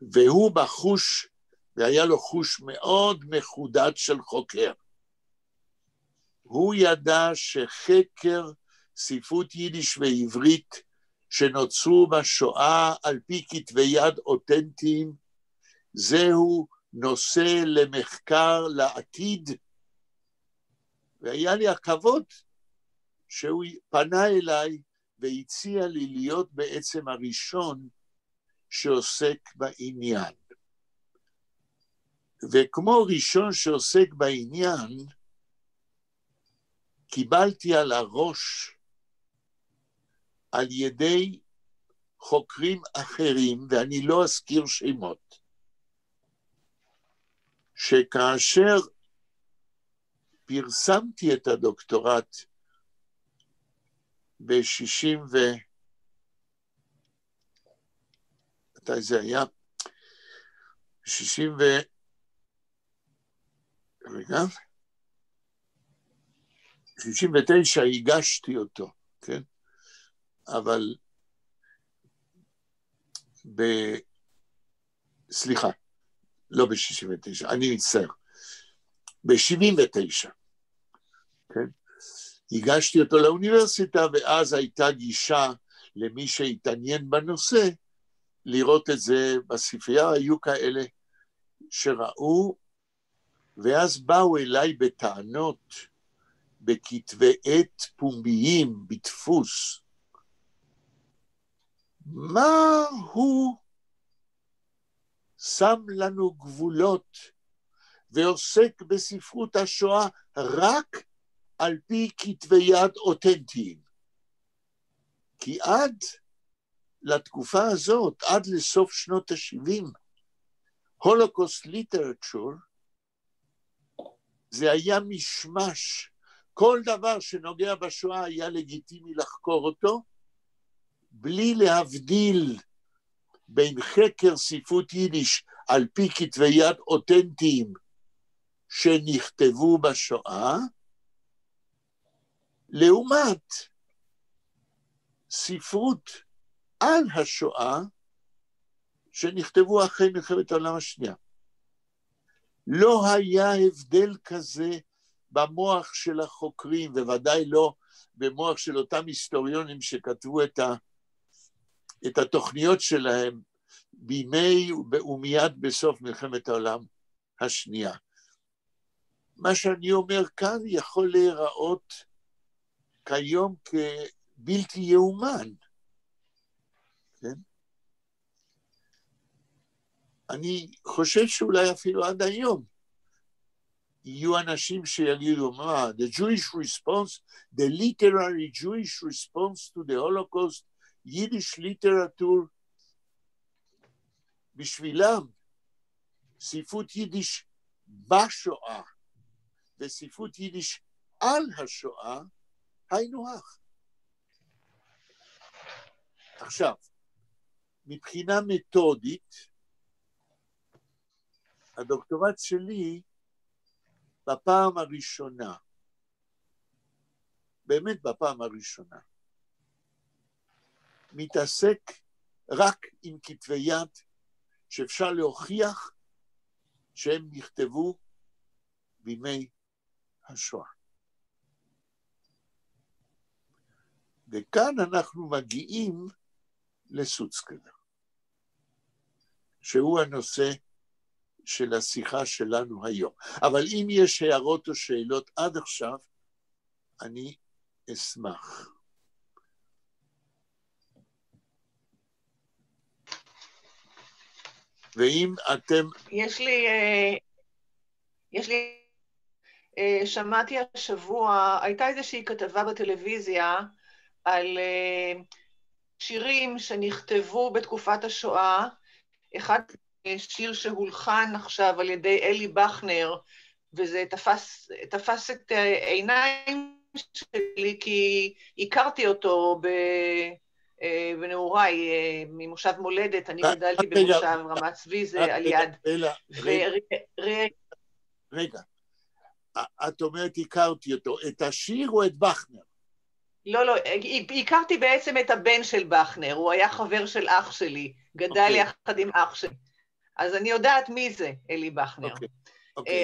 והוא בחוש, והיה לו חוש מאוד מחודד של חוקר. הוא ידע שחקר ספרות יידיש ועברית שנוצרו בשואה על פי כתבי יד אותנטיים, זהו נושא למחקר לעתיד, והיה לי הכבוד שהוא פנה אליי והציע לי להיות בעצם הראשון שעוסק בעניין. וכמו ראשון שעוסק בעניין, קיבלתי על הראש על ידי חוקרים אחרים, ואני לא אזכיר שמות, שכאשר פרסמתי את הדוקטורט מתי זה היה? 69 הגשתי אותו, כן? אבל סליחה, לא ב-69, אני מצטער. ב-79, כן? הגשתי אותו לאוניברסיטה, ואז הייתה גישה למי שהתעניין בנושא, לראות את זה בספרייה. היו כאלה שראו, ואז באו אליי בטענות, בכתבי עת פומביים, בדפוס. מה הוא שם לנו גבולות, ועוסק בספרות השואה רק על פי כתבי יד אותנטיים? כי עד לתקופה הזאת, עד לסוף שנות ה-70, הולוקוסט ליטרצ'ור, זה היה משמש. כל דבר שנוגע בשואה היה לגיטימי לחקור אותו, בלי להבדיל בין חקר ספרות יידיש על פי כתבי יד אותנטיים שנכתבו בשואה, לעומת ספרות על השואה שנכתבו אחרי מלחמת העולם השנייה. לא היה הבדל כזה במוח של החוקרים, וודאי לא במוח של אותם היסטוריונים שכתבו את התוכניות שלהם בימי ומיד בסוף מלחמת העולם השנייה. מה שאני אומר כאן יכול להיראות כיום כבלתי יאומן. כן? אני חושב שאולי אפילו עד היום יהיו אנשים שיגידו, מה, the Jewish response, the literary Jewish response to the Holocaust, יידיש ליטרטור, בשבילם ספרות יידיש בשואה וספרות יידיש על השואה היינו הך. עכשיו, מבחינה מתודית, הדוקטורט שלי בפעם הראשונה, באמת בפעם הראשונה, מתעסק רק עם כתבי יד שאפשר להוכיח שהם נכתבו בימי השואה. וכאן אנחנו מגיעים לסוצקנה, שהוא הנושא של השיחה שלנו היום. אבל אם יש הערות או שאלות עד עכשיו, אני אשמח. ואם אתם... שמעתי השבוע, הייתה איזושהי כתבה בטלוויזיה על שירים שנכתבו בתקופת השואה, אחד שיר שהולחן עכשיו על ידי אלי בכנר, וזה תפס את העיניים שלי, כי הכרתי אותו בנעוריי, ממושב מולדת, אני גדלתי במושב רמת צבי, זה על יד. רגע, את אומרת הכרתי אותו, את השיר או את בכנר? לא, הכרתי בעצם את הבן של בכנר, הוא היה חבר של אח שלי, גדל יחד עם אח שלי. אז אני יודעת מי זה, אלי בכנר.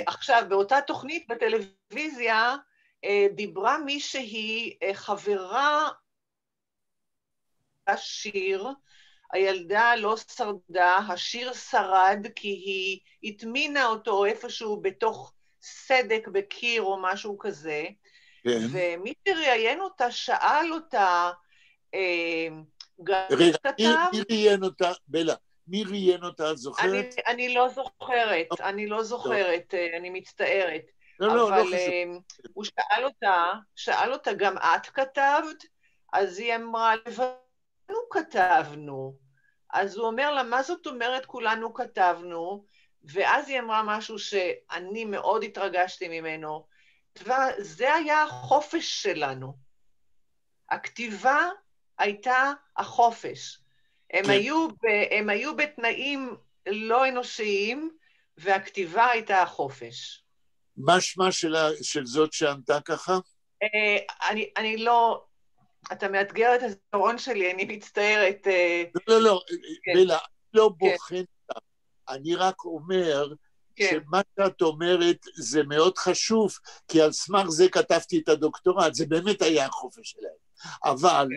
עכשיו, באותה תוכנית בטלוויזיה, דיברה מישהי חברה השיר, הילדה לא שרדה, השיר שרד כי היא התמינה אותו איפשהו בתוך סדק בקיר או משהו כזה, ומי שראיין אותה שאל אותה, רגע, מי ראיין אותה, בלה? מי ראיין אותה, את זוכרת? אני לא זוכרת, אני מצטערת. לא אבל חשוב. הוא שאל אותה, גם את כתבת? אז היא אמרה, לבנו כתבנו. אז הוא אומר לה, מה זאת אומרת כולנו כתבנו? ואז היא אמרה משהו שאני מאוד התרגשתי ממנו. זה היה החופש שלנו. הכתיבה הייתה החופש. הם היו בתנאים לא אנושיים, והכתיבה הייתה החופש. מה שמה של זאת שענתה ככה? אני לא... אתה מאתגר את הזיכרון שלי, אני מצטערת. לא, בלה, לא בוחן. אני רק אומר שמה שאת אומרת זה מאוד חשוב, כי על סמך זה כתבתי את הדוקטורט, זה באמת היה החופש שלהם. אבל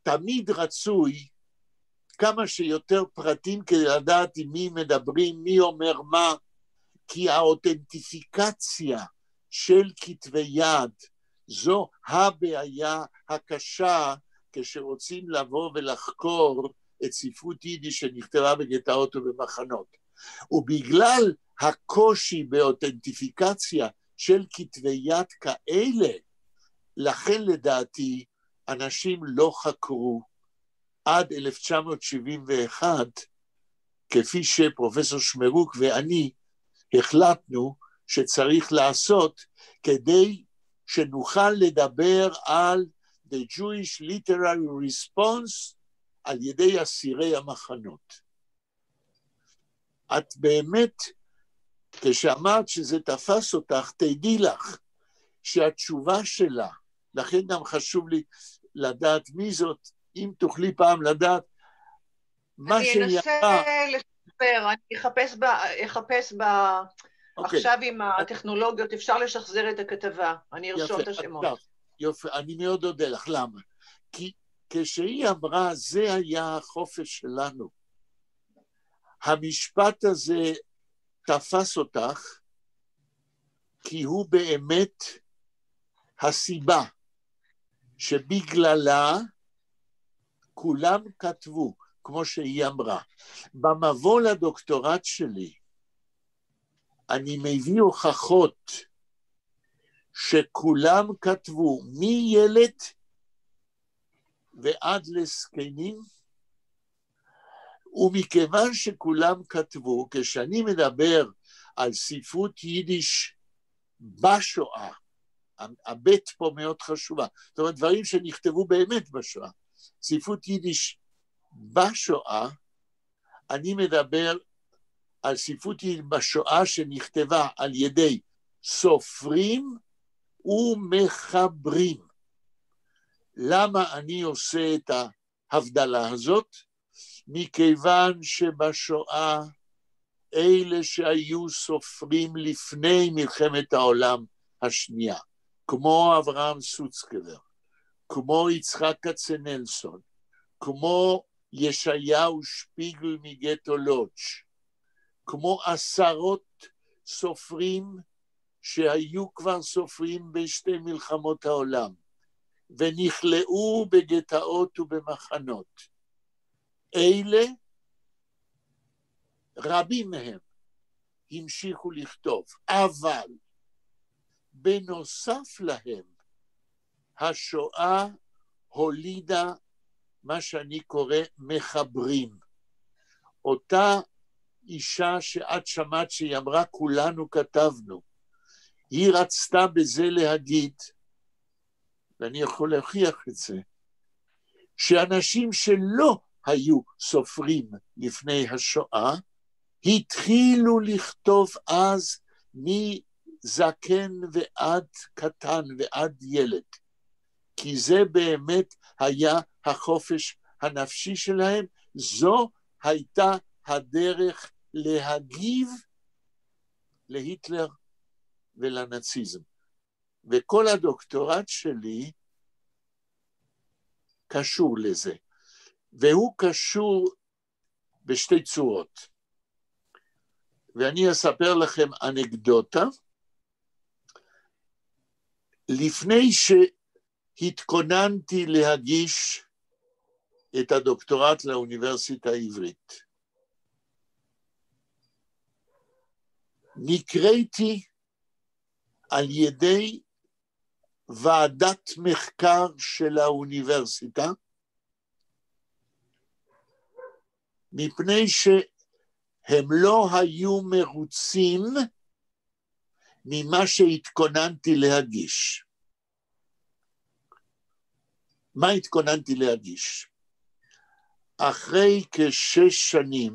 תמיד רצוי כמה שיותר פרטים כדי לדעת עם מי מדברים, מי אומר מה, כי האותנטיפיקציה של כתבי יד, זו הבעיה הקשה כשרוצים לבוא ולחקור את ספרות יידיש שנכתבה בגטאות ובמחנות. ובגלל הקושי באותנטיפיקציה של כתבי יד כאלה, לכן לדעתי אנשים לא חקרו עד 1971, כפי שפרופסור שמרוק ואני החלטנו שצריך לעשות, כדי שנוכל לדבר על the Jewish literary response על ידי אסירי המחנות. את באמת, כשאמרת שזה תפס אותך, תדעי לך שהתשובה שלה, לכן גם חשוב לי לדעת מי זאת, אם תוכלי פעם לדעת מה שהיא אני אנסה לשחזר, אני אחפש עכשיו עם הטכנולוגיות, אפשר לשחזר את הכתבה, אני ארשום את השמות. יופי, אני מאוד אודה לך, למה? כי כשהיא אמרה, זה היה החופש שלנו, המשפט הזה תפס אותך, כי הוא באמת הסיבה שבגללה כולם כתבו, כמו שהיא אמרה. במבוא לדוקטורט שלי, אני מביא הוכחות שכולם כתבו, מילד ועד לזקנים, ומכיוון שכולם כתבו, כשאני מדבר על ספרות יידיש בשואה, הבית פה מאוד חשובה, זאת אומרת דברים שנכתבו באמת בשואה, ספרות יידיש בשואה, אני מדבר על ספרות יידיש בשואה שנכתבה על ידי סופרים ומחברים. למה אני עושה את ההבדלה הזאת? מכיוון שבשואה אלה שהיו סופרים לפני מלחמת העולם השנייה, כמו אברהם סוצקבר, כמו יצחק כצנלסון, כמו ישעיהו שפיגל מגטו לודג', כמו עשרות סופרים שהיו כבר סופרים בשתי מלחמות העולם, ונכלאו בגטאות ובמחנות. אלה, רבים מהם, המשיכו לכתוב, אבל בנוסף להם, השואה הולידה מה שאני קורא מחברים. אותה אישה שאת שמעת שהיא אמרה, כולנו כתבנו, היא רצתה בזה להגיד, ואני יכול להוכיח את זה, שאנשים שלא היו סופרים לפני השואה, התחילו לכתוב אז מזקן ועד קטן ועד ילד, כי זה באמת היה החופש הנפשי שלהם, זו הייתה הדרך להגיב להיטלר ולנאציזם. וכל הדוקטורט שלי קשור לזה, והוא קשור בשתי צורות. ואני אספר לכם אנקדוטה. לפני שהתכוננתי להגיש את הדוקטורט לאוניברסיטה העברית, נקראתי על ידי ועדת מחקר של האוניברסיטה, מפני שהם לא היו מרוצים ממה שהתכוננתי להגיש. מה התכוננתי להגיש? אחרי כ6 שנים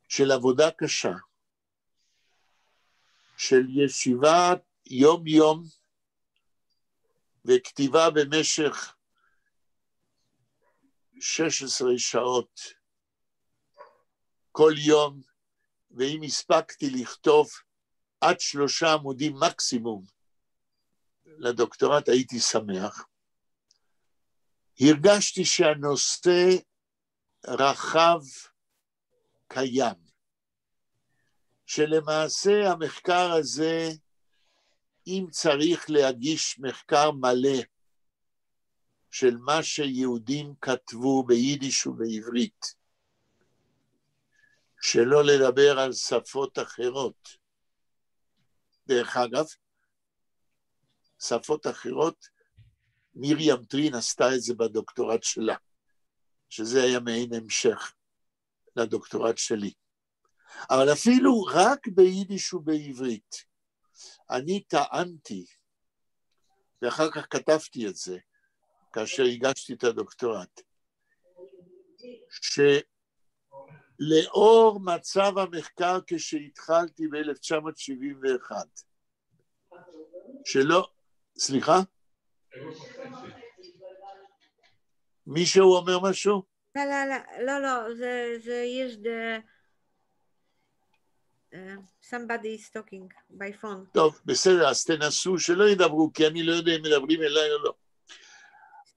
של עבודה קשה, של ישיבה יום יום וכתיבה במשך 16 שעות כל יום, ואם הספקתי לכתוב עד 3 עמודים מקסימום לדוקטורט, הייתי שמח. הרגשתי שהנושא רחב קיים, שלמעשה המחקר הזה, אם צריך להגיש מחקר מלא של מה שיהודים כתבו ביידיש ובעברית, שלא לדבר על שפות אחרות. דרך אגב, שפות אחרות, מרים טרין עשתה את זה בדוקטורט שלה, שזה היה מעין המשך לדוקטורט שלי. אבל אפילו רק ביידיש ובעברית, אני טענתי, ואחר כך כתבתי את זה, כאשר הגשתי את הדוקטורט, שלאור מצב המחקר כשהתחלתי ב-1971, שלא, סליחה? מישהו אומר משהו? לא, זה יש somebody is talking by phone. טוב, בסדר, אז תנסו שלא ידברו, כי אני לא יודע אם מדברים אליי או לא.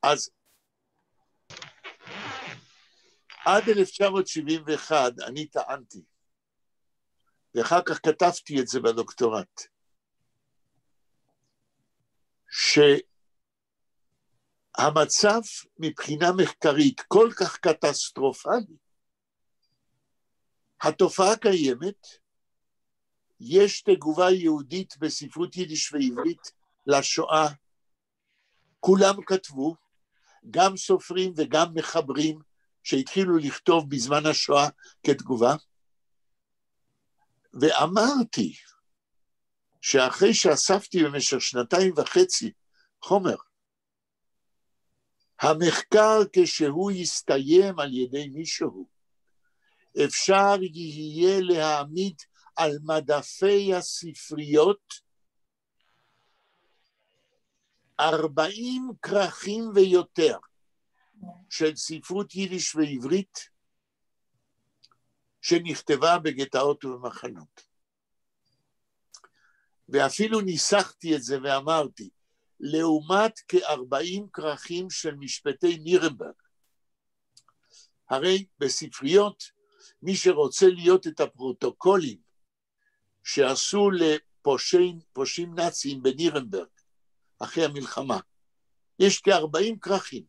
אז עד 1971 אני טענתי, ואחר כך כתבתי את זה בדוקטורט, שהמצב מבחינה מחקרית כל כך קטסטרופלי, התופעה קיימת, יש תגובה יהודית בספרות יידיש ועברית לשואה, כולם כתבו, גם סופרים וגם מחברים שהתחילו לכתוב בזמן השואה כתגובה, ואמרתי שאחרי שאספתי במשך 2.5 חומר, המחקר כשהוא יסתיים על ידי מישהו, אפשר יהיה להעמיד על מדפי הספריות 40 כרכים ויותר של ספרות יידיש ועברית שנכתבה בגטאות ובמחנות. ואפילו ניסחתי את זה ואמרתי, לעומת כ-40 כרכים של משפטי נירנברג. הרי בספריות, מי שרוצה להיות את הפרוטוקולים שעשו לפושעים נאציים בנירנברג, אחרי המלחמה, יש כ-40 כרכים.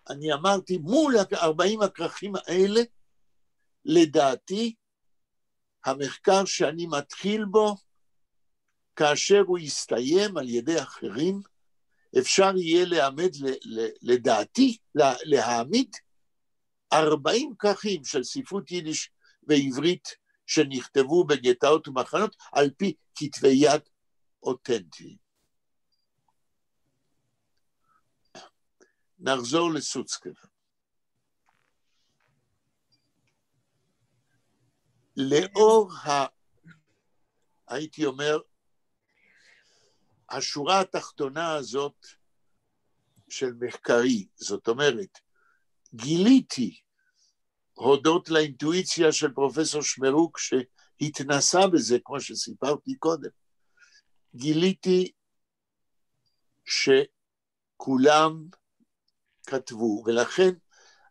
אני אמרתי, מול 40 הכרכים האלה, לדעתי, המחקר שאני מתחיל בו, כאשר הוא יסתיים על ידי אחרים, אפשר יהיה לדעתי, להעמיד 40 כרכים של ספרות יידיש ועברית שנכתבו בגטאות ומחנות על פי כתבי יד אותנטיים. נחזור לסוצקבר. לאור הייתי אומר, השורה התחתונה הזאת של מחקרי, זאת אומרת, גיליתי, הודות לאינטואיציה של פרופסור שמרוק שהתנסה בזה, כמו שסיפרתי קודם, גיליתי שכולם כתבו, ולכן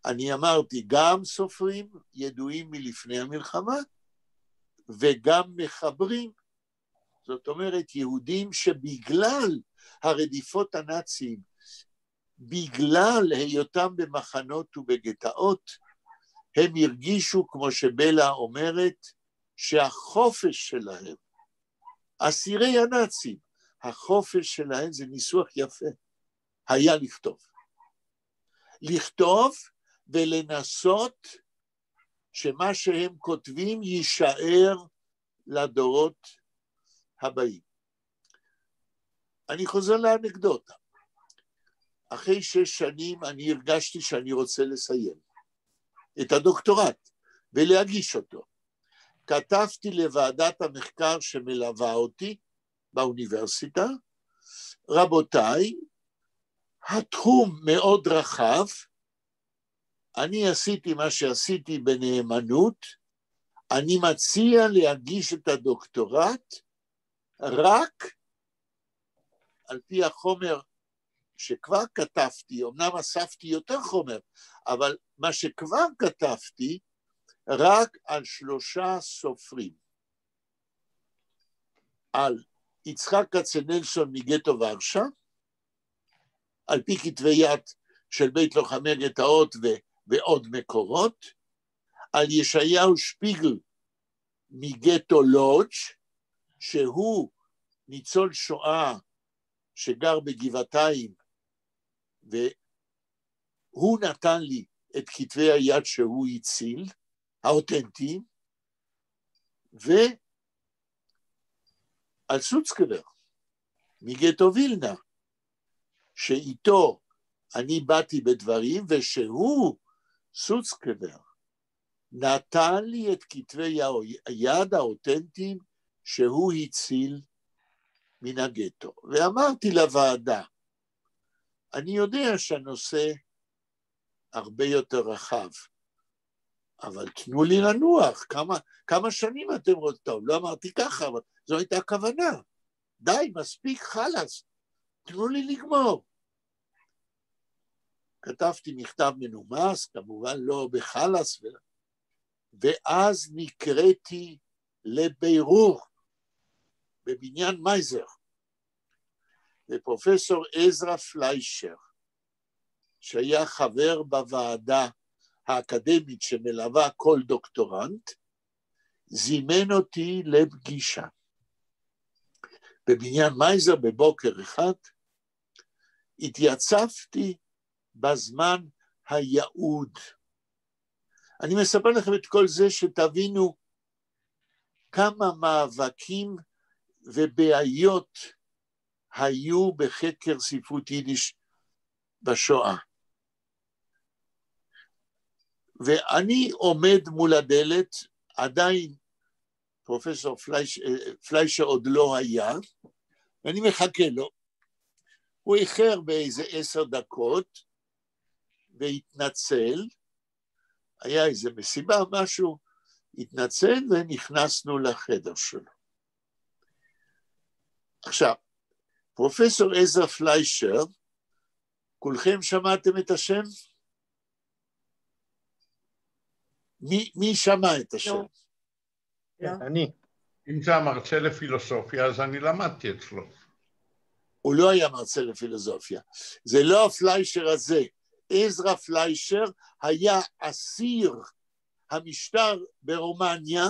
אני אמרתי, גם סופרים ידועים מלפני המלחמה, וגם מחברים, זאת אומרת, יהודים שבגלל הרדיפות הנאציים, בגלל היותם במחנות ובגטאות, הם הרגישו, כמו שבלה אומרת, שהחופש שלהם, אסירי הנאצים, החופש שלהם זה ניסוח יפה, היה לכתוב. לכתוב ולנסות שמה שהם כותבים יישאר לדורות הבאים. אני חוזר לאנקדוטה. אחרי 6 שנים אני הרגשתי שאני רוצה לסיים את הדוקטורט ולהגיש אותו. כתבתי לוועדת המחקר שמלווה אותי באוניברסיטה, רבותיי, התחום מאוד רחב, אני עשיתי מה שעשיתי בנאמנות, אני מציע להגיש את הדוקטורט רק על פי החומר שכבר כתבתי, אמנם אספתי יותר חומר, אבל מה שכבר כתבתי, רק על 3 סופרים. על יצחק כצנלסון מגטו ורשה, על פי כתבי יד של בית לוחמי גטאות ועוד מקורות, על ישעיהו שפיגל מגטו לודג', שהוא ניצול שואה שגר בגבעתיים, והוא נתן לי את כתבי היד שהוא הציל, האותנטיים, ועל סוצקבר מגטו וילנה, שאיתו אני באתי בדברים, ושהוא, סוצקבר, נתן לי את כתבי היד האותנטיים שהוא הציל מן הגטו. ואמרתי לוועדה, אני יודע שהנושא הרבה יותר רחב. אבל תנו לי לנוח, כמה שנים אתם רוצים, טוב, לא אמרתי ככה, אבל זו הייתה הכוונה. די, מספיק, חלס, תנו לי לגמור. כתבתי מכתב מנומס, כמובן לא בחלס, ואז נקראתי לבירור בבניין מייזר, ופרופסור עזרא פליישר, שהיה חבר בוועדה האקדמית שמלווה כל דוקטורנט, זימן אותי לפגישה. בבניין מייזר בבוקר אחד, התייצבתי בזמן הייעוד. אני מספר לכם את כל זה שתבינו כמה מאבקים ובעיות היו בחקר ספרות יידיש בשואה. ואני עומד מול הדלת, עדיין פרופסור פליישר עוד לא היה, ואני מחכה לו. הוא איחר באיזה 10 דקות, והתנצל, היה איזה מסיבה, משהו, התנצל ונכנסנו לחדר שלו. עכשיו, פרופסור עזרא פליישר, כולכם שמעתם את השם? מי שמע את השם? לא. אני. אם זה המרצה לפילוסופיה, אז אני למדתי אצלו. הוא לא היה מרצה לפילוסופיה. זה לא הפליישר הזה. עזרא פליישר היה אסיר המשטר ברומניה,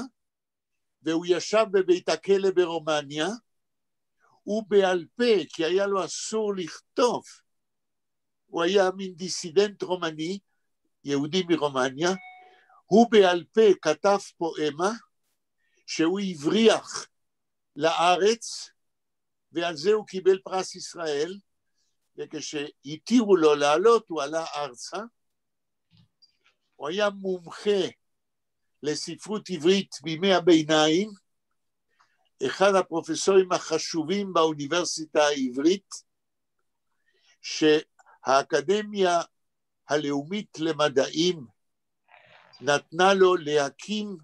והוא ישב בבית הכלא ברומניה, הוא בעל פה, כי היה לו אסור לכתוב. הוא היה מין דיסידנט רומני, יהודי מרומניה, הוא בעל פה כתב פואמה, שהוא הבריח לארץ, ועל זה הוא קיבל פרס ישראל, וכשהתירו לו לעלות, הוא עלה ארצה, הוא היה מומחה לספרות עברית בימי הביניים, אחד הפרופסורים החשובים באוניברסיטה העברית, שהאקדמיה הלאומית למדעים נתנה לו להקים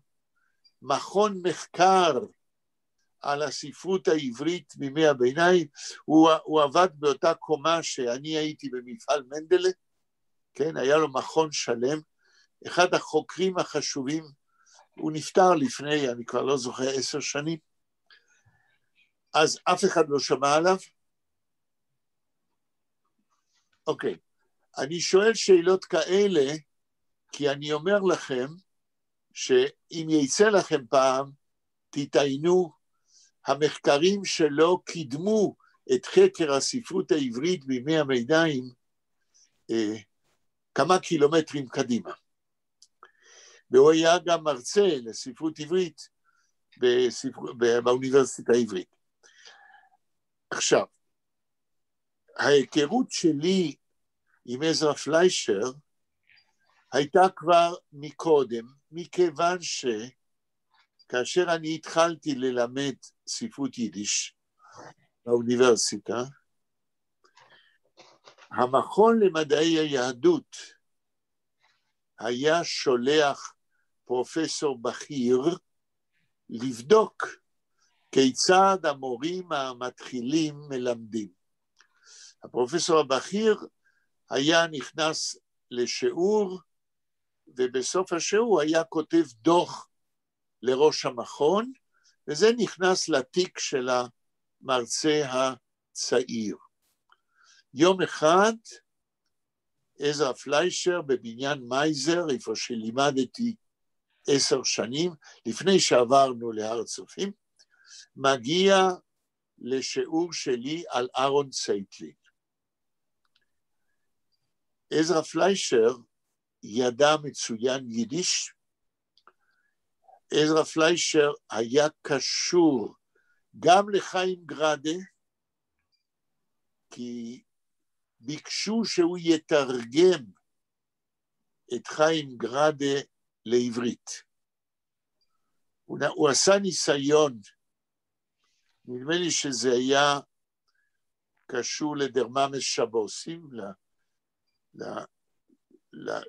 מכון מחקר על הספרות העברית בימי הביניים. הוא עבד באותה קומה שאני הייתי במפעל מנדלה, כן, היה לו מכון שלם, אחד החוקרים החשובים, הוא נפטר לפני, אני כבר לא זוכר, 10 שנים, אז אף אחד לא שמע עליו. אוקיי, אני שואל שאלות כאלה, כי אני אומר לכם, שאם יצא לכם פעם, תתעיינו, המחקרים שלו קידמו את חקר הספרות העברית בימי הביניים כמה קילומטרים קדימה. והוא היה גם מרצה לספרות עברית באוניברסיטה העברית. עכשיו, ההיכרות שלי עם עזרא פליישר הייתה כבר מקודם, מכיוון שכאשר אני התחלתי ללמד ספרות יידיש באוניברסיטה, המכון למדעי היהדות היה שולח פרופסור בכיר לבדוק כיצד המורים המתחילים מלמדים. הפרופסור הבכיר היה נכנס לשיעור, ובסוף השיעור היה כותב דוח לראש המכון, וזה נכנס לתיק של המרצה הצעיר. יום אחד, עזרא פליישר בבניין מייזר, איפה שלימדתי 10 שנים, לפני שעברנו להר הצופים, מגיע לשיעור שלי על אהרון צייטלין. עזרא פליישר ידע מצוין יידיש, עזרא פליישר היה קשור גם לחיים גראדה, כי ביקשו שהוא יתרגם את חיים גראדה לעברית. הוא עשה ניסיון, נדמה לי שזה היה קשור לדרממס שבוסים,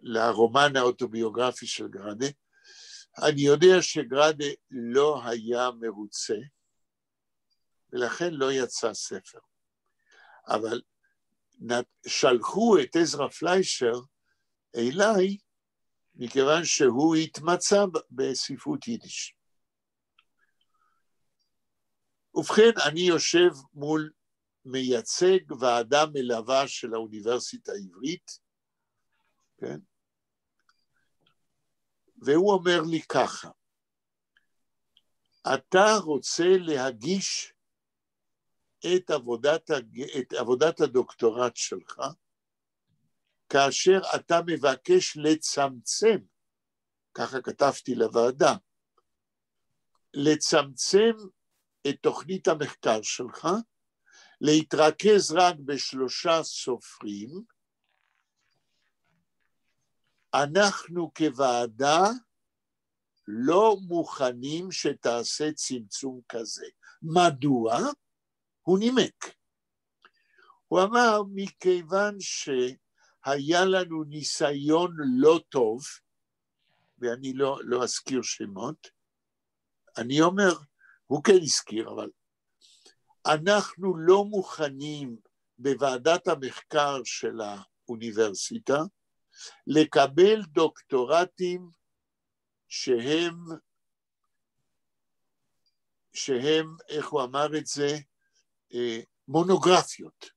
לרומן האוטוביוגרפי של גראדה. אני יודע שגראדה לא היה מרוצה, ולכן לא יצא ספר. אבל שלחו את עזרא פליישר אליי, מכיוון שהוא התמצא בספרות יידיש. ובכן, אני יושב מול מייצג ועדה מלווה של האוניברסיטה העברית, כן? והוא אומר לי ככה, אתה רוצה להגיש את עבודת הדוקטורט שלך, כאשר אתה מבקש לצמצם, ככה כתבתי לוועדה, לצמצם את תוכנית המחקר שלך, להתרכז רק ב3 סופרים, אנחנו כוועדה לא מוכנים שתעשה צמצום כזה. מדוע? הוא נימק. הוא אמר, מכיוון שהיה לנו ניסיון לא טוב, ואני לא אזכיר שמות, אני אומר, הוא כן הזכיר, אבל אנחנו לא מוכנים בוועדת המחקר של האוניברסיטה, לקבל דוקטורטים שהם, איך הוא אמר את זה, מונוגרפיות.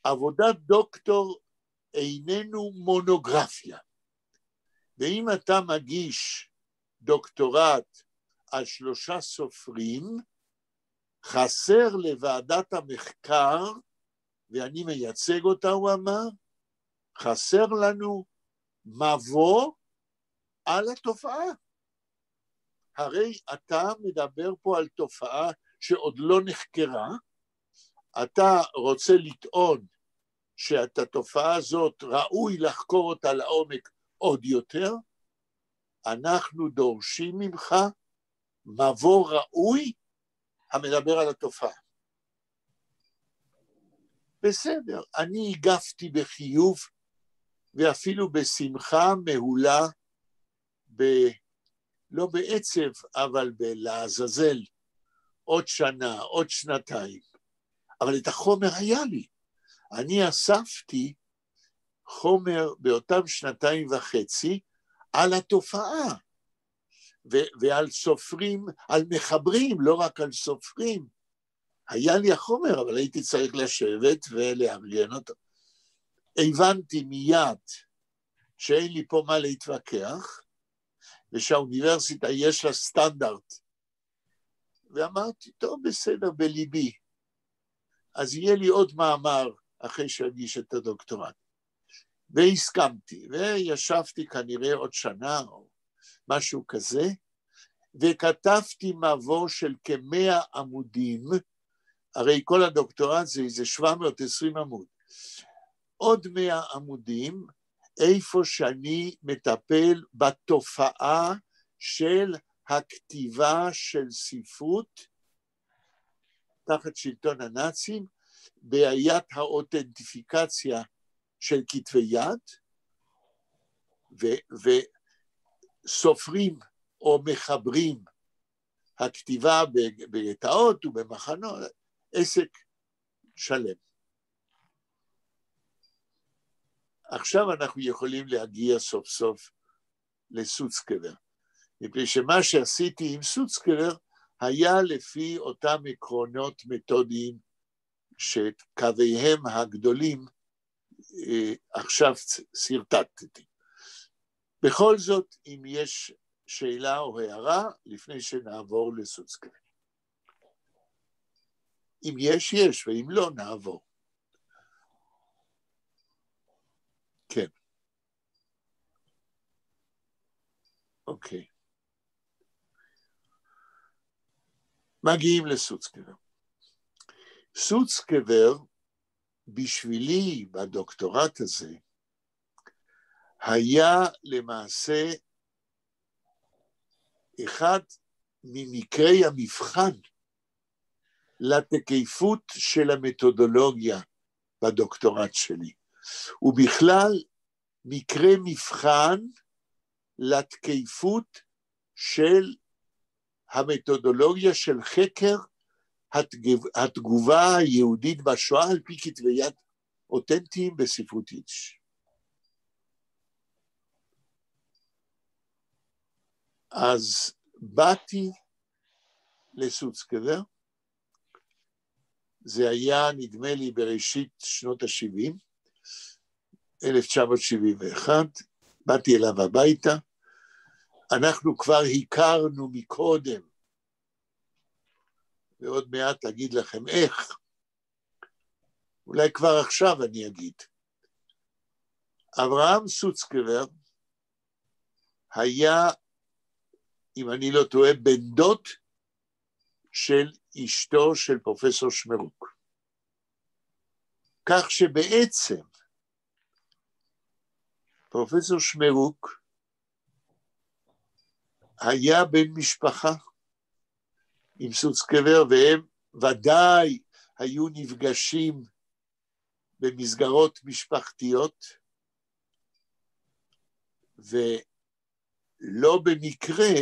עבודת דוקטור איננו מונוגרפיה. ואם אתה מגיש דוקטורט על 3 סופרים, חסר לוועדת המחקר, ואני מייצג אותה, הוא אמר, חסר לנו מבוא על התופעה. הרי אתה מדבר פה על תופעה שעוד לא נחקרה, אתה רוצה לטעון שאת התופעה הזאת ראוי לחקור אותה לעומק עוד יותר, אנחנו דורשים ממך מבוא ראוי המדבר על התופעה. בסדר, אני הגבתי בחיוב ואפילו בשמחה מהולה, לא בעצב, אבל לעזאזל, עוד שנה, עוד שנתיים. אבל את החומר היה לי. אני אספתי חומר באותם 2.5 שנתיים על התופעה, ועל סופרים, על מחברים, לא רק על סופרים. היה לי החומר, אבל הייתי צריך לשבת ולארגן אותו. הבנתי מיד שאין לי פה מה להתווכח, ושהאוניברסיטה יש לה סטנדרט. ואמרתי, טוב, בסדר, בליבי. אז יהיה לי עוד מאמר אחרי שאגיש את הדוקטורט. והסכמתי, וישבתי כנראה עוד שנה או משהו כזה, וכתבתי מבוא של כ100 עמודים, הרי כל הדוקטורט זה איזה 720 עמוד. עוד 100 עמודים, איפה שאני מטפל בתופעה של הכתיבה של ספרות, תחת שלטון הנאצים, בעיית האותנטיפיקציה של כתבי יד, וסופרים או מחברים הכתיבה בגטאות ובמחנות, עסק שלם. עכשיו אנחנו יכולים להגיע סוף סוף לסוצקבר, מפני שמה שעשיתי עם סוצקבר היה לפי אותם עקרונות מתודיים שקוויהם הגדולים עכשיו סרטטתי. בכל זאת, אם יש שאלה או הערה, לפני שנעבור לסוצקבר. אם יש, ואם לא, נעבור. כן. אוקיי. מגיעים לסוצקבר. סוצקבר, בשבילי, בדוקטורט הזה, היה למעשה אחד ממקרי המבחן לתקפות של המתודולוגיה בדוקטורט שלי. ובכלל, מקרה מבחן לתקפות של המתודולוגיה של חקר התגובה היהודית בשואה על פי כתבי יד אותנטיים בספרות יידיש. אז באתי לסוצקבר, זה היה נדמה לי בראשית שנות ה-70, 1971, באתי אליו הביתה, אנחנו כבר הכרנו מקודם, ועוד מעט אגיד לכם איך, אולי כבר עכשיו אני אגיד. אברהם סוצקבר היה, אם אני לא טועה, בן דוד של אשתו של פרופסור שמרוק. כך שבעצם פרופסור שמרוק היה בן משפחה עם סוצקבר, והם ודאי היו נפגשים במסגרות משפחתיות, ולא במקרה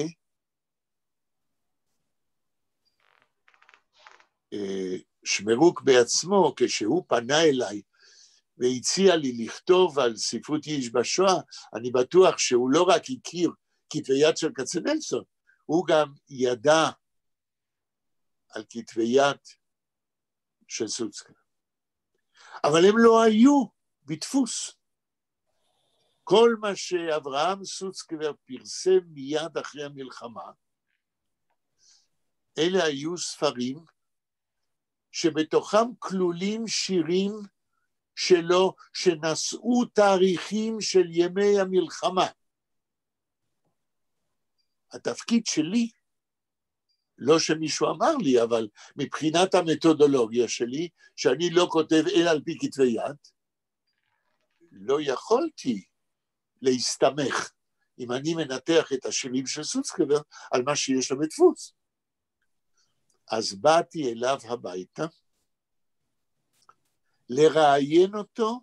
שמרוק בעצמו, כשהוא פנה אליי והציע לי לכתוב על ספרות יידיש בשואה, אני בטוח שהוא לא רק הכיר כתבי יד של כצנלסון, הוא גם ידע על כתבי יד של סוצקבר. אבל הם לא היו בדפוס. כל מה שאברהם סוצקבר פרסם מיד אחרי המלחמה, אלה היו ספרים שבתוכם כלולים שירים שלו שנשאו תאריכים של ימי המלחמה. התפקיד שלי, לא שמישהו אמר לי, אבל מבחינת המתודולוגיה שלי, שאני לא כותב אלא על פי כתבי יד, לא יכולתי להסתמך, אם אני מנתח את השירים של סוצקבר, על מה שיש לו בדפוס. אז באתי אליו הביתה, לראיין אותו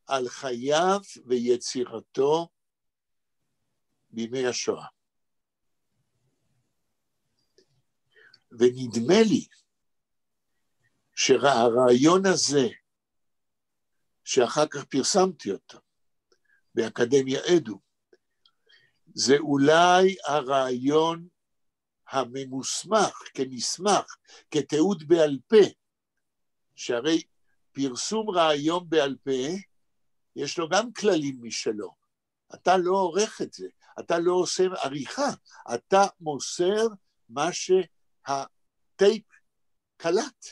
על חייו ויצירתו בימי השואה. ונדמה לי שהרעיון הזה, שאחר כך פרסמתי אותו באקדמיה אדו, זה אולי הרעיון הממוסמך, כמסמך, כתיעוד בעל פה, שהרי פרסום רעיון בעל פה, יש לו גם כללים משלו. אתה לא עורך את זה, אתה לא עושה עריכה, אתה מוסר מה שהטייפ קלט.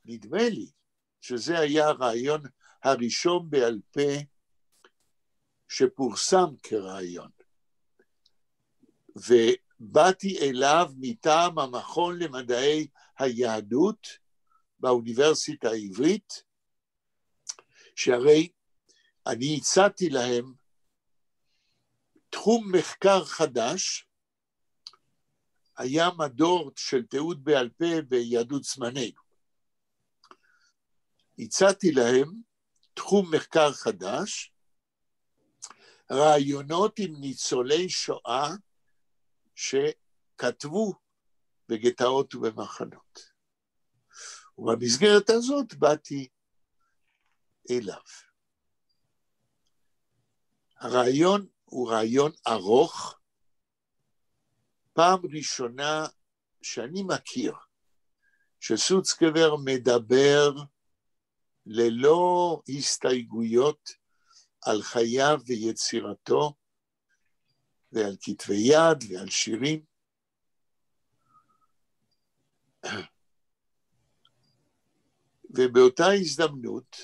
נדמה לי שזה היה הרעיון הראשון בעל פה שפורסם כרעיון. ובאתי אליו מטעם המכון למדעי היהדות באוניברסיטה העברית, שהרי אני הצעתי להם תחום מחקר חדש, היה מדור של תיעוד בעל פה ביהדות זמננו. הצעתי להם תחום מחקר חדש, רעיונות עם ניצולי שואה שכתבו בגטאות ובמחנות. ובמסגרת הזאת באתי אליו. הרעיון הוא רעיון ארוך, פעם ראשונה שאני מכיר, שסוצקבר מדבר ללא הסתייגויות על חייו ויצירתו, ועל כתבי יד ועל שירים. ובאותה הזדמנות,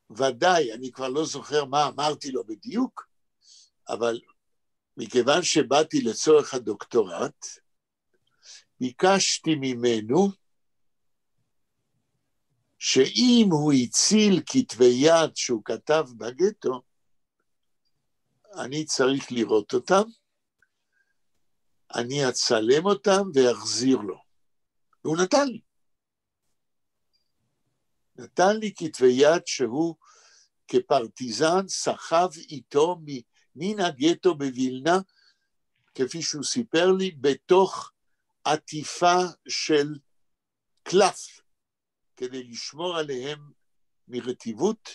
ודאי, אני כבר לא זוכר מה אמרתי לו בדיוק, אבל מכיוון שבאתי לצורך הדוקטורט, ביקשתי ממנו שאם הוא הציל כתבי יד שהוא כתב בגטו, אני צריך לראות אותם, אני אצלם אותם ואחזיר לו. והוא נתן לי. נתן לי כתבי יד שהוא כפרטיזן סחב איתו מן הגטו בווילנה, כפי שהוא סיפר לי, בתוך עטיפה של קלף, כדי לשמור עליהם מרטיבות.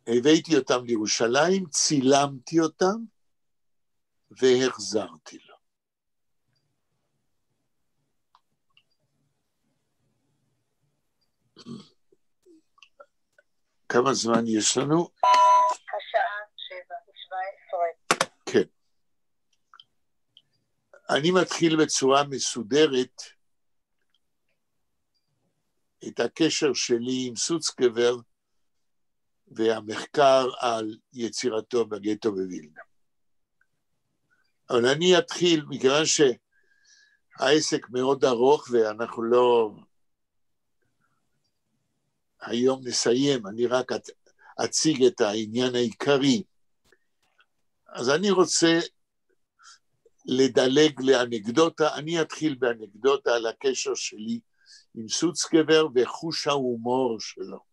הבאתי אותם לירושלים, צילמתי אותם, והחזרתי לו. כמה זמן יש לנו? השעה 7:17. כן. אני מתחיל בצורה מסודרת את הקשר שלי עם סוצקבר והמחקר על יצירתו בגטו בווילנה. אבל אני אתחיל, מכיוון שהעסק מאוד ארוך ואנחנו לא היום נסיים, אני רק אציג את העניין העיקרי. אז אני רוצה לדלג לאנקדוטה, אני אתחיל באנקדוטה על הקשר שלי עם סוצקבר וחוש ההומור שלו.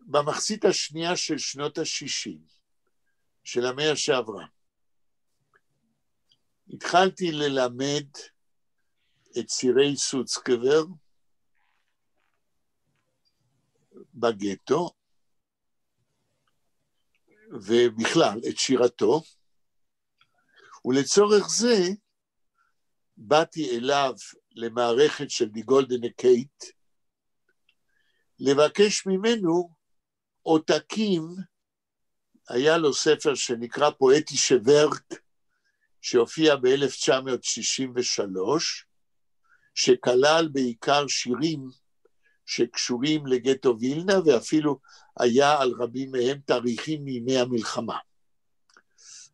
במחצית השנייה של שנות ה-60 של המאה שעברה, התחלתי ללמד את צירי סוצקבר בגטו, ובכלל את שירתו, ולצורך זה באתי אליו למערכת של די גולדנה קייט, לבקש ממנו עותקים, היה לו ספר שנקרא פואטישה ורק, שהופיע ב-1963, שכלל בעיקר שירים שקשורים לגטו וילנה, ואפילו היה על רבים מהם תאריכים מימי המלחמה.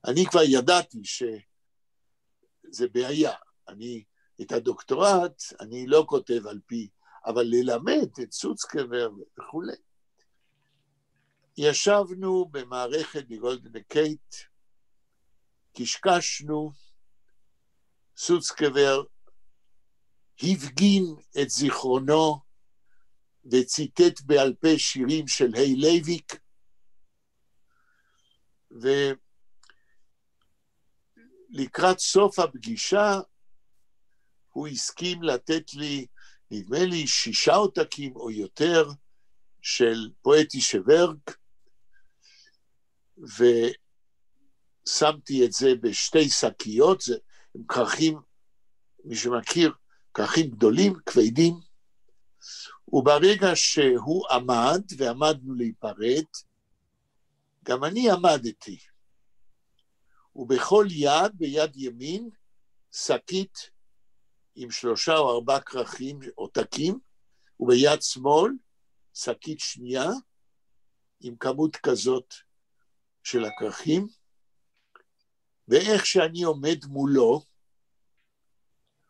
אני כבר ידעתי שזה בעיה, את הדוקטורט אני לא כותב על פי, אבל ללמד את סוצקבר וכו'. ישבנו במערכת די גולדנה קייט, קשקשנו, סוצקבר הפגין את זיכרונו וציטט בעל פה שירים של היי לייביק, ולקראת סוף הפגישה הוא הסכים לתת לי, נדמה לי 6 עותקים או יותר של פואטישה ורק, ושמתי את זה בשתי שקיות, זה עם כרכים, מי שמכיר, כרכים גדולים, כבדים, וברגע שהוא עמד, ועמדנו להיפרד, גם אני עמדתי, ובכל יד, ביד ימין, שקית עם 3 או 4 כרכים, עותקים, וביד שמאל, שקית שנייה, עם כמות כזאת של הכרכים, ואיך שאני עומד מולו,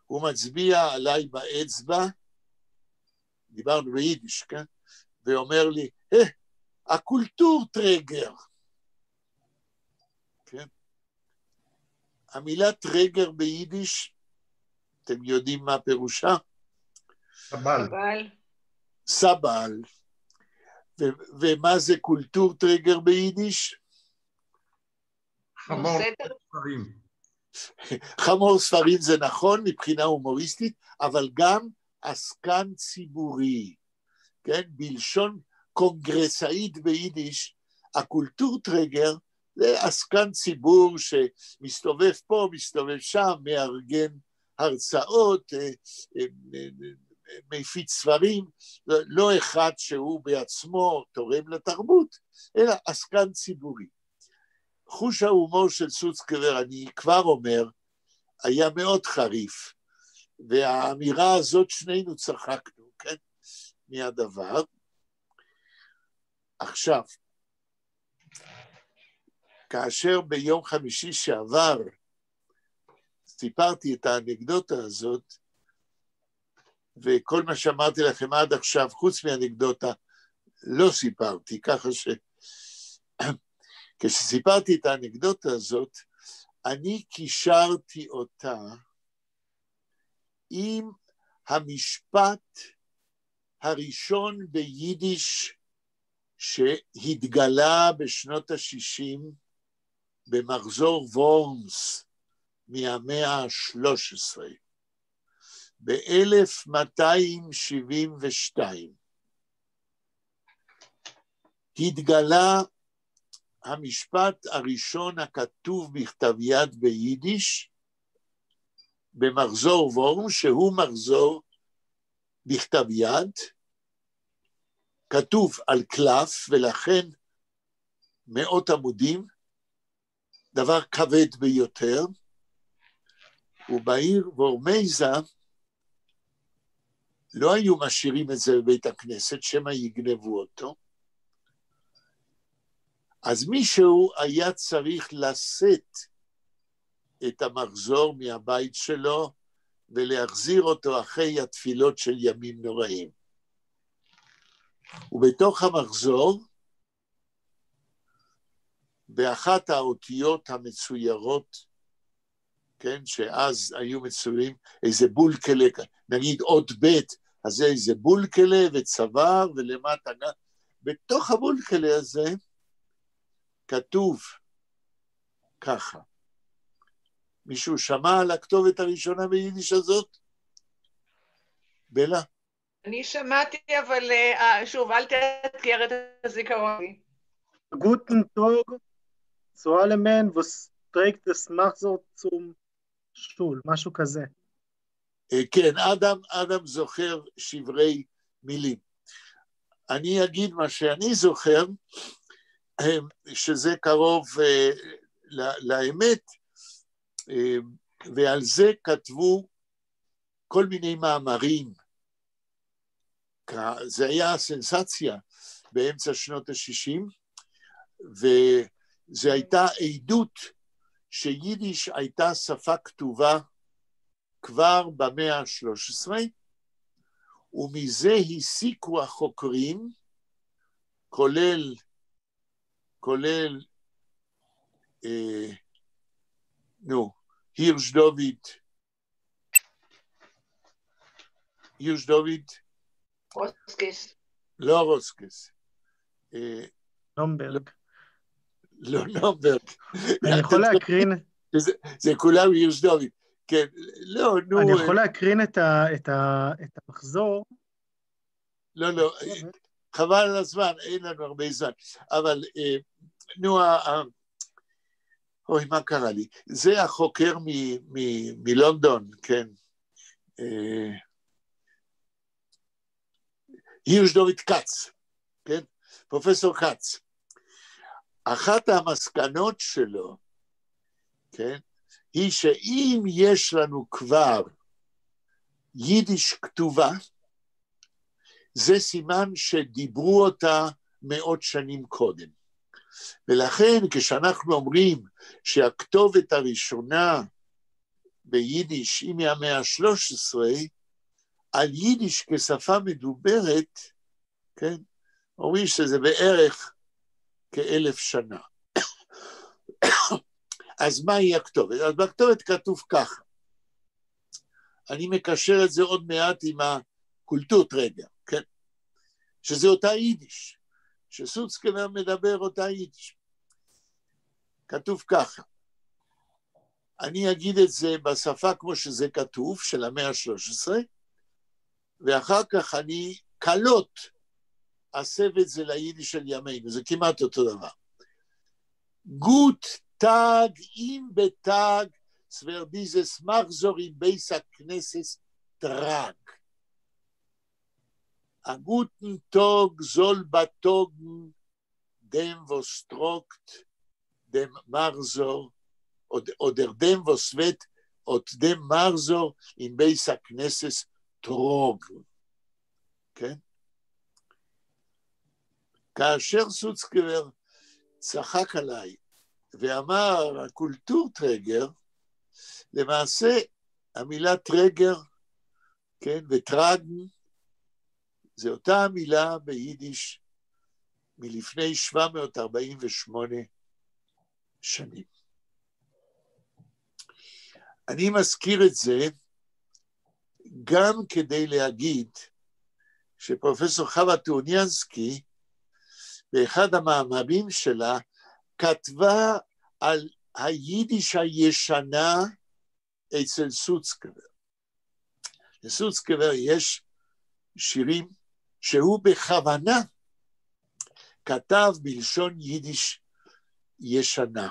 הוא מצביע עליי באצבע, דיברנו ביידיש, כן? ואומר לי, הקולטורטרגר. כן? המילה טרגר ביידיש, אתם יודעים מה פירושה? סבל. סבל. ומה זה קולטורטרגר ביידיש? חמור ספרים. חמור ספרים זה נכון מבחינה הומוריסטית, אבל גם עסקן ציבורי, כן? בלשון קונגרסאית ביידיש, הקולטורטרגר זה עסקן ציבור שמסתובב פה, מסתובב שם, מארגן הרצאות, מפיץ ספרים, לא אחד שהוא בעצמו תורם לתרבות, אלא עסקן ציבורי. חוש ההומור של סוצקבר, אני כבר אומר, היה מאוד חריף, והאמירה הזאת שנינו צחקנו, כן? מהדבר. עכשיו, כאשר ביום חמישי שעבר סיפרתי את האנקדוטה הזאת, וכל מה שאמרתי לכם עד עכשיו, חוץ מהאנקדוטה, לא סיפרתי, ככה כשסיפרתי את האנקדוטה הזאת, אני קישרתי אותה עם המשפט הראשון ביידיש שהתגלה בשנות ה-60 במחזור וורמס מהמאה ה-13, ב-1272. התגלה המשפט הראשון הכתוב בכתב יד ביידיש במחזור וורמס, שהוא מחזור בכתב יד, כתוב על קלף, ולכן מאות עמודים, דבר כבד ביותר, ובעיר וורמייזה לא היו משאירים את זה בבית הכנסת, שמא יגנבו אותו, אז מישהו היה צריך לשאת את המחזור מהבית שלו, ולהחזיר אותו אחרי התפילות של ימים נוראים. ובתוך המחזור, באחת האותיות המצוירות, כן, שאז היו מצוירים איזה בולקלה, נגיד אות ב', אז זה איזה בולקלה וצוואר ולמטה, בתוך הבולקלה הזה כתוב ככה. מישהו שמע על הכתובת הראשונה ביידיש הזאת? בלה? אני שמעתי, אבל שוב, אל תאתגר את הזיכרון. Guten Tag zu allen, was trägt das Machzor zum Stuhl, משהו כזה. כן, אדם זוכר שברי מילים. אני אגיד מה שאני זוכר, שזה קרוב לאמת, ועל זה כתבו כל מיני מאמרים. זה היה סנסציה באמצע שנות ה-60, וזה הייתה עדות שיידיש הייתה שפה כתובה כבר במאה ה-13, ומזה הסיקו החוקרים, כולל הירש דוד, רוסקס. לא רוסקס. נומברג. לא נומברג. אני יכול להקרין... זה כולם הירש דוד. כן, לא, נו... אני יכול להקרין את המחזור? לא, חבל על הזמן, אין לנו הרבה זמן. אבל, נו, אוי, מה קרה לי? זה החוקר מלונדון, כן. הירש דוד קץ, כן? פרופסור קץ. אחת המסקנות שלו, כן? היא שאם יש לנו כבר יידיש כתובה, זה סימן שדיברו אותה מאות שנים קודם. ולכן כשאנחנו אומרים שהכתובת הראשונה ביידיש היא מהמאה ה-13, על יידיש כשפה מדוברת, כן, אומרים שזה בערך כ1000 שנה. אז מהי הכתובת? אז בכתובת כתוב ככה. אני מקשר את זה עוד מעט עם הקולטורטרגר, כן? שזה אותה יידיש, שסוצקבר מדבר אותה יידיש. כתוב ככה. אני אגיד את זה בשפה כמו שזה כתוב, של המאה ה-13, ואחר כך אני קלות אסב את זה ליידיש של ימינו, זה כמעט אותו דבר. גוט Tag im Betag zwar dieses Machzor im Beis Knesses trag. A guten Tag soll betogen dem, was trogt, dem Machzor, oder dem, was wird, und dem Machzor im Beis Knesses trogen. כן? כאשר סוצקבר צחק עליי, ואמר הקולטורטרגר, למעשה המילה טרגר, כן, וטרגן, זה אותה המילה ביידיש מלפני 748 שנים. אני מזכיר את זה גם כדי להגיד שפרופסור חווה טרוניאנסקי, באחד המאמרים שלה, כתבה על היידיש הישנה אצל סוצקבר. לסוצקבר יש שירים שהוא בכוונה כתב בלשון יידיש ישנה.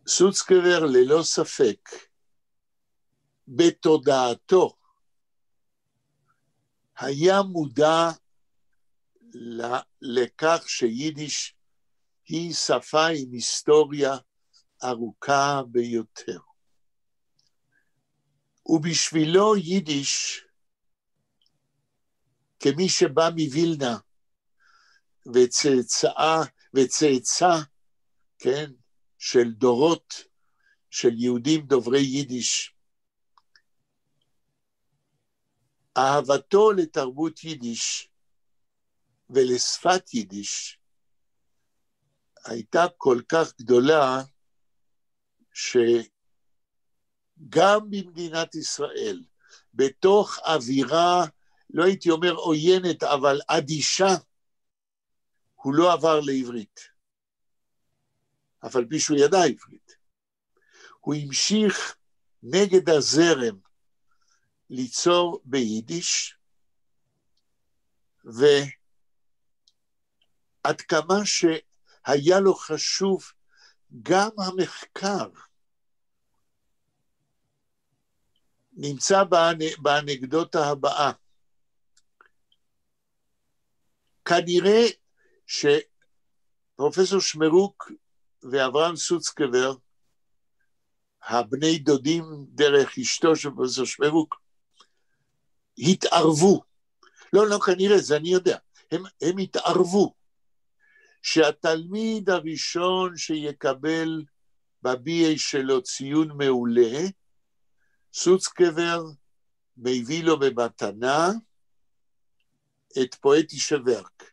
סוצקבר ללא ספק בתודעתו היה מודע לכך שיידיש היא שפה עם היסטוריה ארוכה ביותר. ובשבילו יידיש, כמי שבא מווילנה וצאצא, כן, של דורות של יהודים דוברי יידיש, אהבתו לתרבות יידיש ולשפת יידיש הייתה כל כך גדולה, שגם במדינת ישראל, בתוך אווירה, לא הייתי אומר עוינת, אבל אדישה, הוא לא עבר לעברית. אבל פי שהוא ידע עברית. הוא המשיך נגד הזרם ליצור ביידיש, ועד כמה שהיה לו חשוב גם המחקר, נמצא באנקדוטה הבאה. כנראה שפרופסור שמרוק ואברהם סוצקבר, הבני דודים דרך אשתו של פרופסור שמרוק, התערבו. לא, כנראה, זה אני יודע. הם התערבו. שהתלמיד הראשון שיקבל ב-BA שלו ציון מעולה, סוצקבר מביא לו במתנה את פואטישה ורק,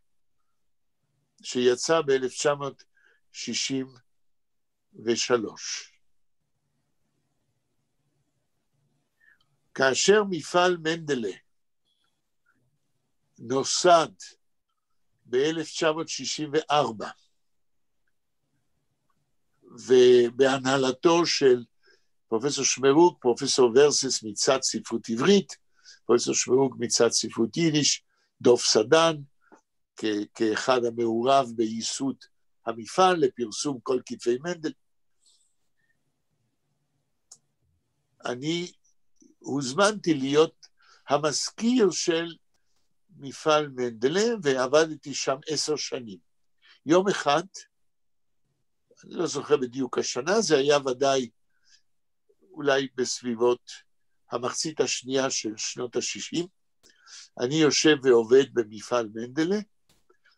שיצא ב-1963. כאשר מפעל מנדלה נוסד ב-1964, ובהנהלתו של פרופסור שמרוק, פרופסור ורסס מצד ספרות עברית, פרופסור שמרוק מצד ספרות יידיש, דוב סדן, כאחד המעורב בייסוד המפעל לפרסום כל כתבי מנדל. אני הוזמנתי להיות המזכיר של מפעל מנדלה, ועבדתי שם 10 שנים. יום אחד, אני לא זוכר בדיוק השנה, זה היה ודאי אולי בסביבות המחצית השנייה של שנות ה-60, אני יושב ועובד במפעל מנדלה,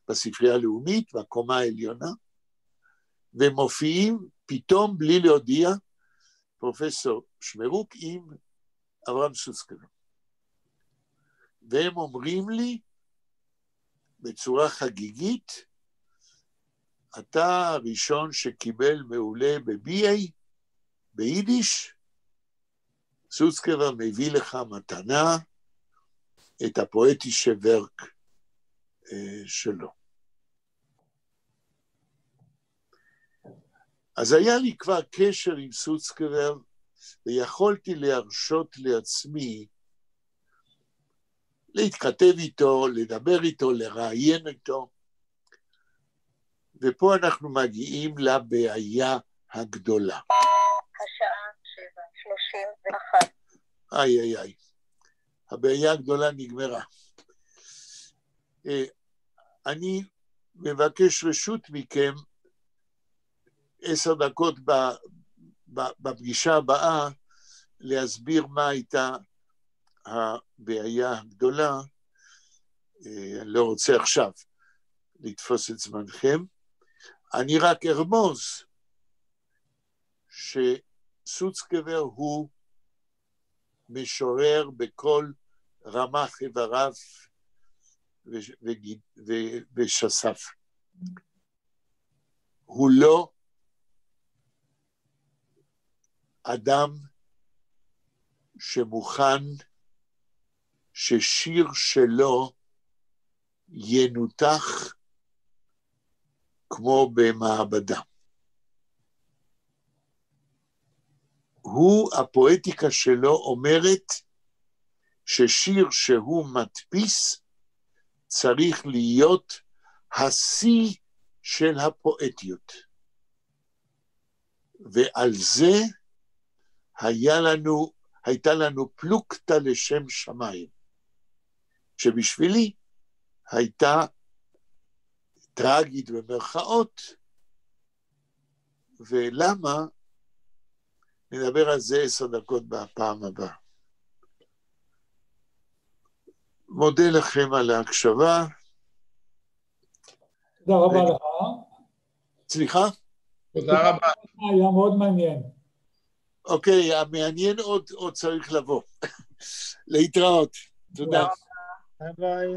בספרייה הלאומית, בקומה העליונה, ומופיעים פתאום בלי להודיע, פרופסור שמרוק עם אברהם סוצקבר. והם אומרים לי, בצורה חגיגית, אתה הראשון שקיבל מעולה ב-BA, ביידיש, סוצקבר מביא לך מתנה, את הפואטישה ורק שלו. אז היה לי כבר קשר עם סוצקבר, ויכולתי להרשות לעצמי להתכתב איתו, לדבר איתו, לראיין איתו, ופה אנחנו מגיעים לבעיה הגדולה. השעה 7:31. איי. הבעיה הגדולה נגמרה. אני מבקש רשות מכם 10 דקות בפגישה הבאה להסביר מה הייתה הבעיה הגדולה. אני לא רוצה עכשיו לתפוס את זמנכם. אני רק ארמוז שסוצקבר הוא משורר בכל רמ"ח איבריו ושס"ף. הוא לא אדם שמוכן ששיר שלו ינותח כמו במעבדה. הפואטיקה שלו אומרת ששיר שהוא מדפיס צריך להיות השיא של הפואטיות. ועל זה הייתה לנו פלוגתא לשם שמיים, שבשבילי הייתה טרגית במרכאות, ולמה? נדבר על זה 10 דקות בפעם הבאה. מודה לכם על ההקשבה. תודה רבה לך. סליחה? תודה רבה. היה מאוד מעניין. אוקיי, המעניין עוד צריך לבוא. להתראות. תודה. ביי ביי.